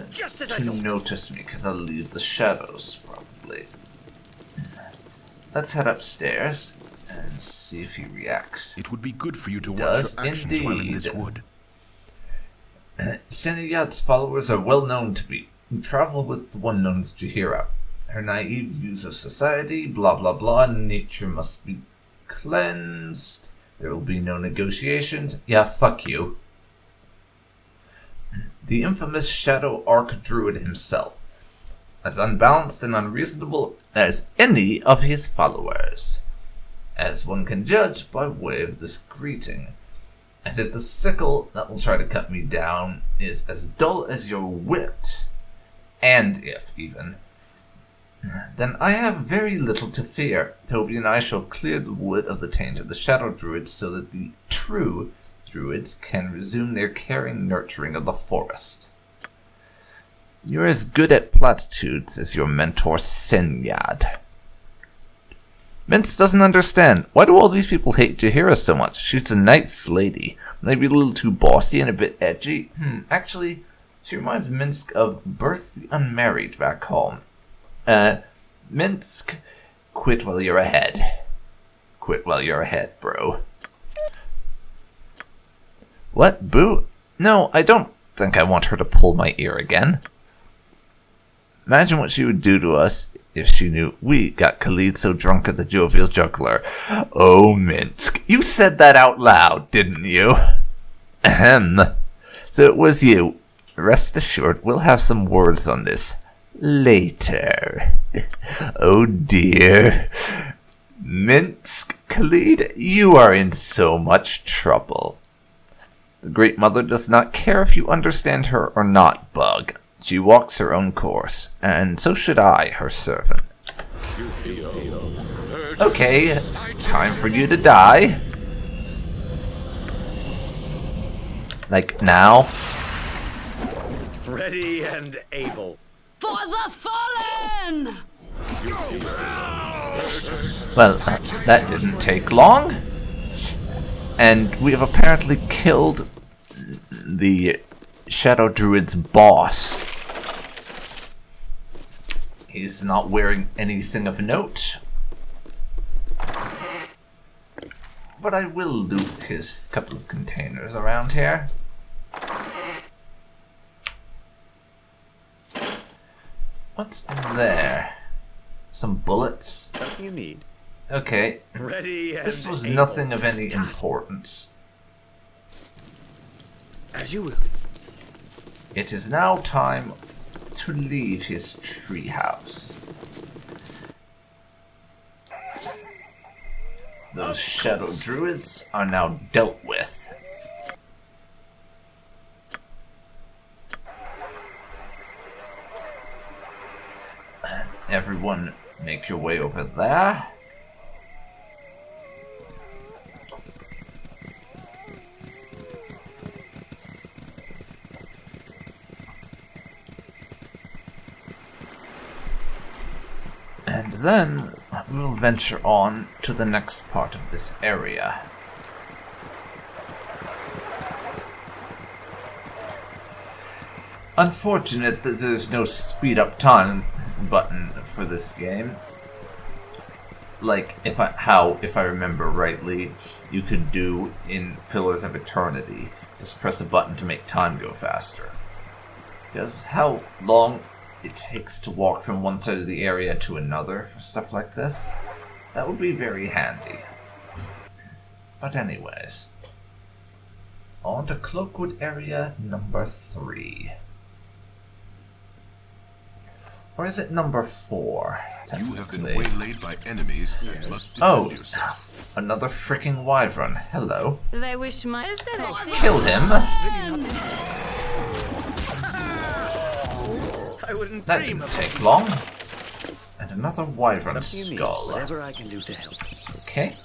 S2: Just as I
S1: to
S2: thought.
S1: notice me because I'll leave the shadows, probably. Let's head upstairs and see if he reacts.
S4: It would be good for you to watch
S1: Does
S4: your actions while in this
S1: indeed.
S4: wood.
S1: Sinayad's followers are well known to me. We travel with the one known as Jaheira. Her naive views of society, blah blah blah, nature must be cleansed. There will be no negotiations. Yeah, fuck you. The infamous Shadow Druid himself, as unbalanced and unreasonable as any of his followers, as one can judge by way of this greeting. As if the sickle that will try to cut me down is as dull as your wit, and if even, then I have very little to fear. Toby and I shall clear the wood of the taint of the Shadow Druids so that the true Druids can resume their caring nurturing of the forest. You're as good at platitudes as your mentor Sinyad. Minsc doesn't understand. Why do all these people hate Jaheira so much? She's a nice lady. Maybe a little too bossy and a bit edgy. Actually, she reminds Minsc of Birth the Unmarried back home. Minsc, quit while you're ahead. Quit while you're ahead, bro. What, Boo? No, I don't think I want her to pull my ear again. Imagine what she would do to us if she knew we got Khalid so drunk at the Jovial Juggler. Oh, Minsc, you said that out loud, didn't you? Ahem. So it was you. Rest assured, we'll have some words on this later. Oh dear. Minsc, Khalid, you are in so much trouble. The Great Mother does not care if you understand her or not, Bug. She walks her own course, and so should I, her servant. Okay, time for you to die. Like now.
S2: Ready and able.
S3: For the fallen!
S1: Well, that didn't take long. And we have apparently killed the Shadow Druid's boss. He's not wearing anything of note. But I will loot his couple of containers around here. What's in there? Some bullets?
S2: Something you need.
S1: Okay.
S2: Ready and
S1: This was
S2: able.
S1: nothing of any importance.
S2: As you will.
S1: It is now time to leave his treehouse. Those Shadow Druids are now dealt with. Everyone, make your way over there. And then we'll venture on to the next part of this area. Unfortunate that there's no speed up time button for this game. Like if I remember rightly, you could do in Pillars of Eternity. Just press a button to make time go faster. Because with how long it takes to walk from one side of the area to another for stuff like this, that would be very handy. But anyways, on to Cloakwood area number 3. Or is it number 4?
S4: You have been waylaid by enemies and must defend
S1: Oh,
S4: yourself.
S1: another freaking wyvern. Hello.
S6: They wish my...
S1: Kill him.
S2: I wouldn't
S1: That
S2: dream
S1: didn't
S2: of
S1: take long. And another wyvern
S2: something you need.
S1: skull.
S2: Whatever I can do to help.
S1: Okay.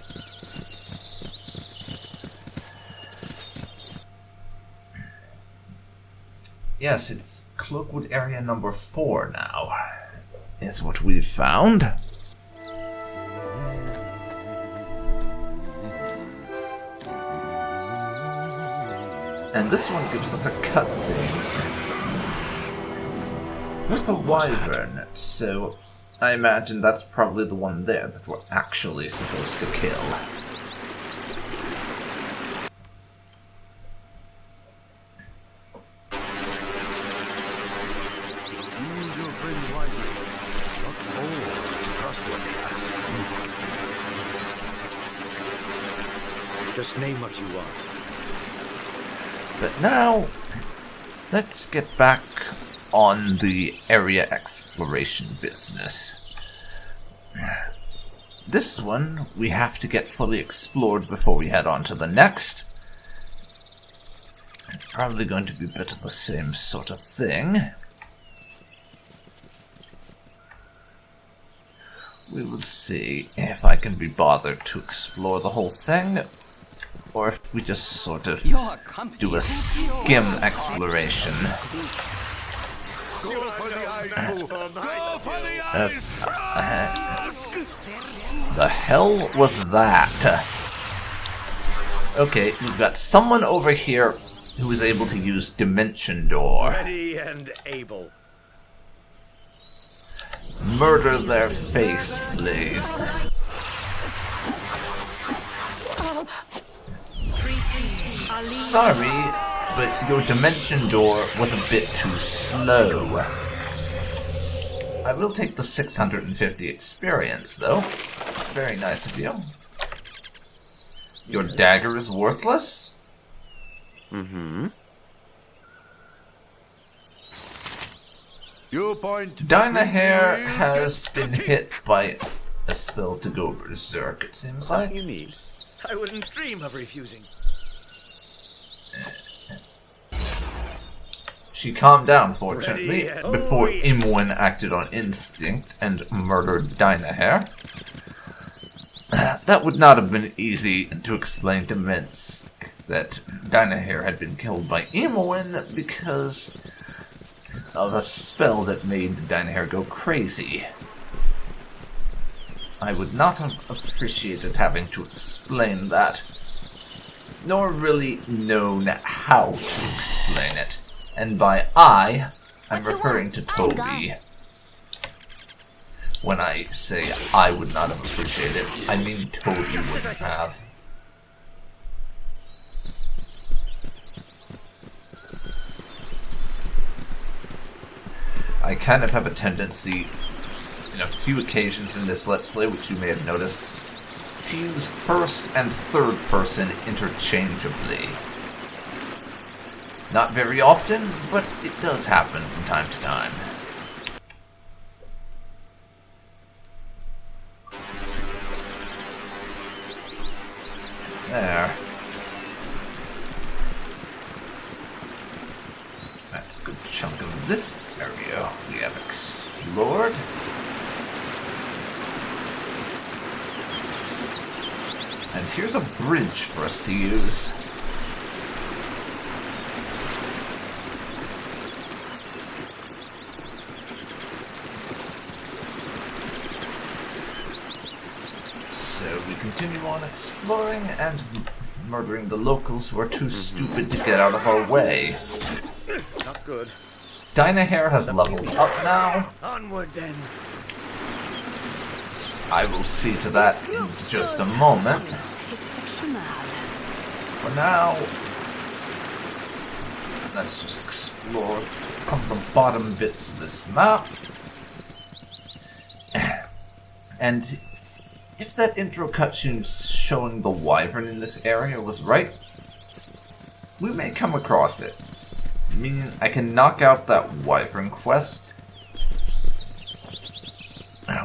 S1: Yes, it's Cloakwood area number 4 now, is what we've found. And this one gives us a cutscene with the wyvern, so I imagine that's probably the one there that we're actually supposed to kill.
S4: Use your friends wisely. Not always trustworthy as
S2: Just name what you want.
S1: But now, let's get back on the area exploration business. This one we have to get fully explored before we head on to the next. Probably going to be a bit of the same sort of thing. We will see if I can be bothered to explore the whole thing, or if we just sort of do a skim exploration.
S4: Go for the eyes! Go for the eyes!
S1: The hell was that? Okay, we've got someone over here who is able to use Dimension Door.
S2: Ready and able.
S1: Murder their face, please. Sorry, but your Dimension Door was a bit too slow. I will take the 650 experience, though. Very nice of you. Your dagger is worthless?
S2: Mm-hmm.
S4: Your point.
S1: Jaheira has been hit by a spell to go berserk, it seems
S2: Something
S1: like.
S2: you need. I wouldn't dream of refusing.
S1: She calmed down, fortunately,
S2: Ready?
S1: before
S2: Oh, yes.
S1: Imoen acted on instinct and murdered Jaheira. That would not have been easy to explain to Minsc that Jaheira had been killed by Imoen because of a spell that made Jaheira go crazy. I would not have appreciated having to explain that, nor really known how to explain it. And by I'm referring to Toby. When I say I would not have appreciated, I mean Toby wouldn't have. I kind of have a tendency, in a few occasions in this Let's Play, which you may have noticed, to use first and third person interchangeably. Not very often, but it does happen from time to time. There. That's a good chunk of this area we have explored. And here's a bridge for us to use. So we continue on exploring and murdering the locals who are too stupid to get out of our way.
S2: Not good.
S1: Jaheira has leveled up now.
S2: Onward then.
S1: I will see to that in just a moment.
S3: Exceptional.
S1: For now, let's just explore some of the bottom bits of this map. And if that intro cutscene showing the Wyvern in this area was right, we may come across it. Meaning I can knock out that Wyvern quest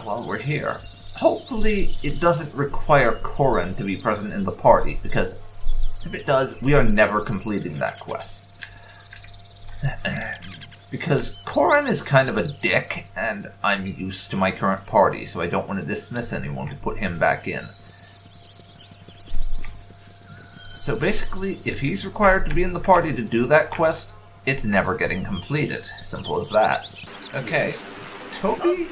S1: while we're here. Hopefully it doesn't require Corran to be present in the party, because if it does, we are never completing that quest. Because Corran is kind of a dick, and I'm used to my current party, so I don't want to dismiss anyone to put him back in. So basically, if he's required to be in the party to do that quest, it's never getting completed. Simple as that. Okay, Toby?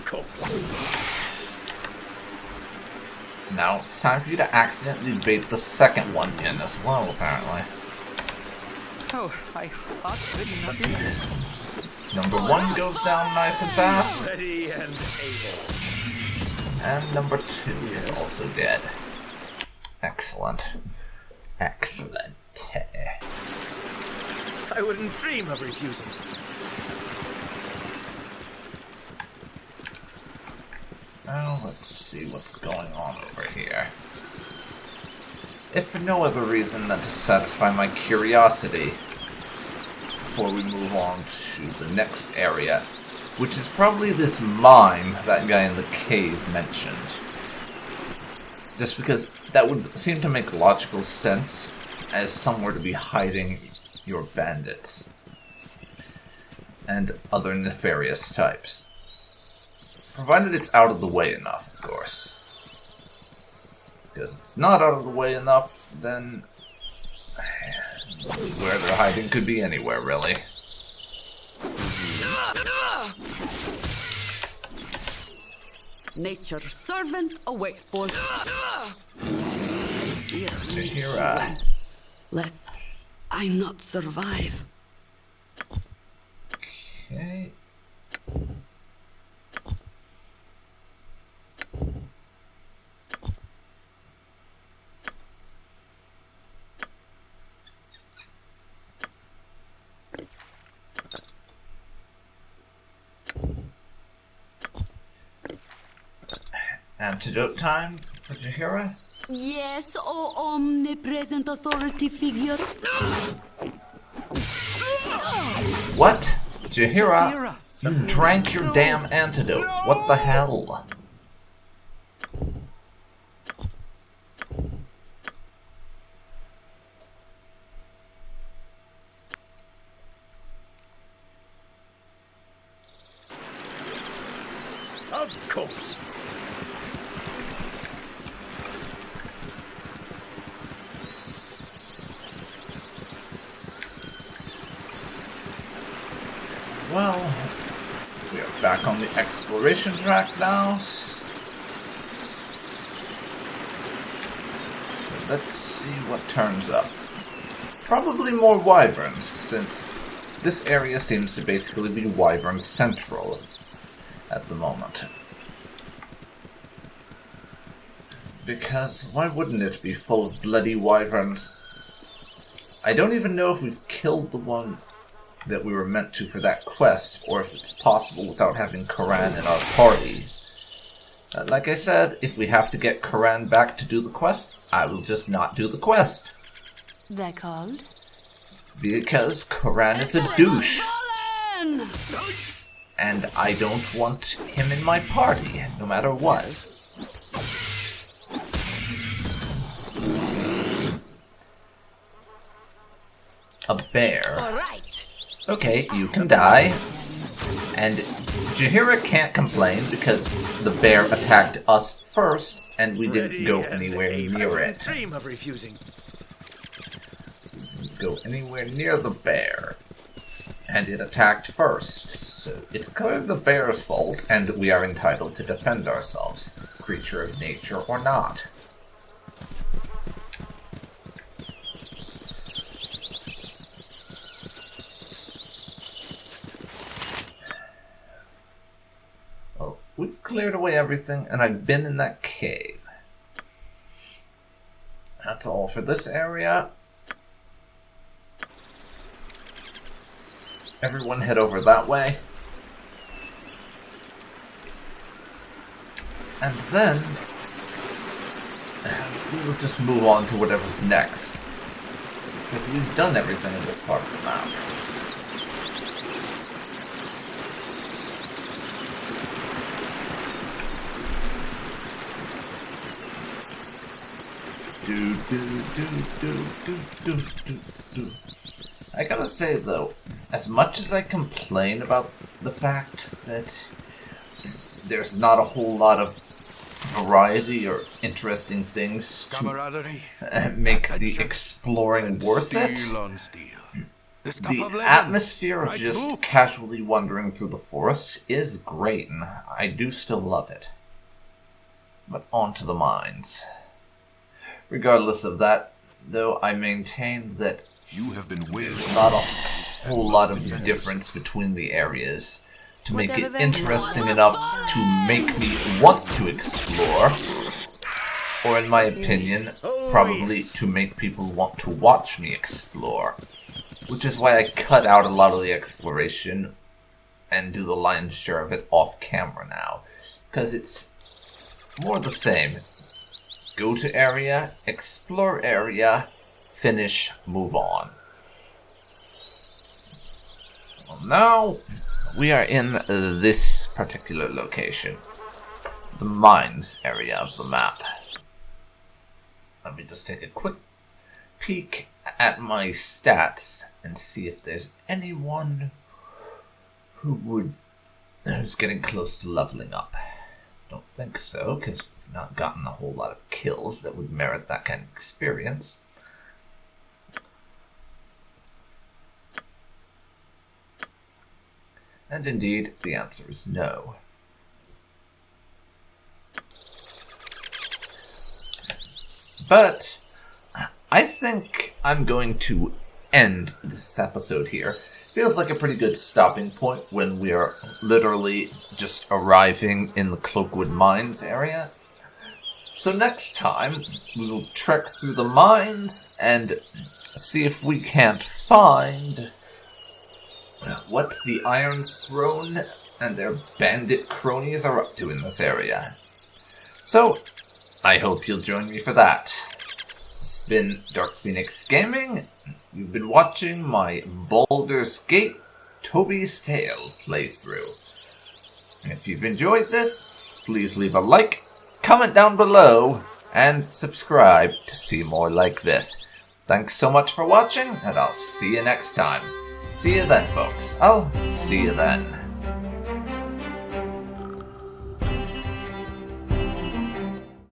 S1: Now it's time for you to accidentally bait the second one in as well, apparently.
S5: Oh, I ought to be.
S1: Number one goes down nice and fast.
S2: Ready and able.
S1: And number two is also dead. Excellent. Excellent.
S2: I wouldn't dream of refusing.
S1: Now let's see what's going on over here. If for no other reason than to satisfy my curiosity, before we move on to the next area, which is probably this mine that guy in the cave mentioned. Just because that would seem to make logical sense as somewhere to be hiding your bandits and other nefarious types. Provided it's out of the way enough, of course. Because if it's not out of the way enough, then where they're hiding could be anywhere, really.
S3: Nature's servant awaits for
S1: Jaheira.
S3: lest I not survive.
S1: Okay. Antidote time for Jaheira?
S3: Yes, O omnipresent authority figure.
S1: What? Jaheira? You drank your damn antidote. What the hell?
S2: Of course.
S1: Well, we are back on the exploration track now. So let's see what turns up. Probably more wyverns, since this area seems to basically be wyvern central at the moment. Because why wouldn't it be full of bloody wyverns? I don't even know if we've killed the one that we were meant to for that quest, or if it's possible without having Corran in our party. Like I said, if we have to get Corran back to do the quest, I will just not do the quest.
S3: They're called?
S1: Because Corran is a douche. And I don't want him in my party, no matter what. a bear.
S6: All right.
S1: Okay, you can die. And Jaheira can't complain because the bear attacked us first and we didn't go anywhere near it.
S2: Dream of refusing.
S1: Go anywhere near the bear. And it attacked first. So it's clearly the bear's fault, and we are entitled to defend ourselves, creature of nature or not. Well, we've cleared away everything, and I've been in that cave. That's all for this area. Everyone head over that way. And then we will just move on to whatever's next. Because we've done everything in this part of the map. I gotta say though, as much as I complain about the fact that there's not a whole lot of variety or interesting things to make the exploring worth it, the atmosphere of just casually wandering through the forest is great, and I do still love it. But on to the mines. Regardless of that, though, I maintain that there's not a whole lot of difference between the areas to make it interesting enough to make me want to explore, or in my opinion, probably to make people want to watch me explore. Which is why I cut out a lot of the exploration and do the lion's share of it off camera now. Because it's more the same. Go to area, explore area, finish, move on. Well, now we are in this particular location. The mines area of the map. Let me just take a quick peek at my stats and see if there's anyone who's getting close to leveling up. Don't think so, because we've not gotten a whole lot of kills that would merit that kind of experience. And indeed, the answer is no. But I think I'm going to end this episode here. Feels like a pretty good stopping point when we are literally just arriving in the Cloakwood mines area. So next time, we will trek through the mines and see if we can't find what the Iron Throne and their bandit cronies are up to in this area. So, I hope you'll join me for that. It's been DarkPhoenix Gaming. You've been watching my Baldur's Gate Toby's Tale playthrough. And if you've enjoyed this, please leave a like, comment down below, and subscribe to see more like this. Thanks so much for watching, and I'll see you next time. See you then, folks. I'll see you then.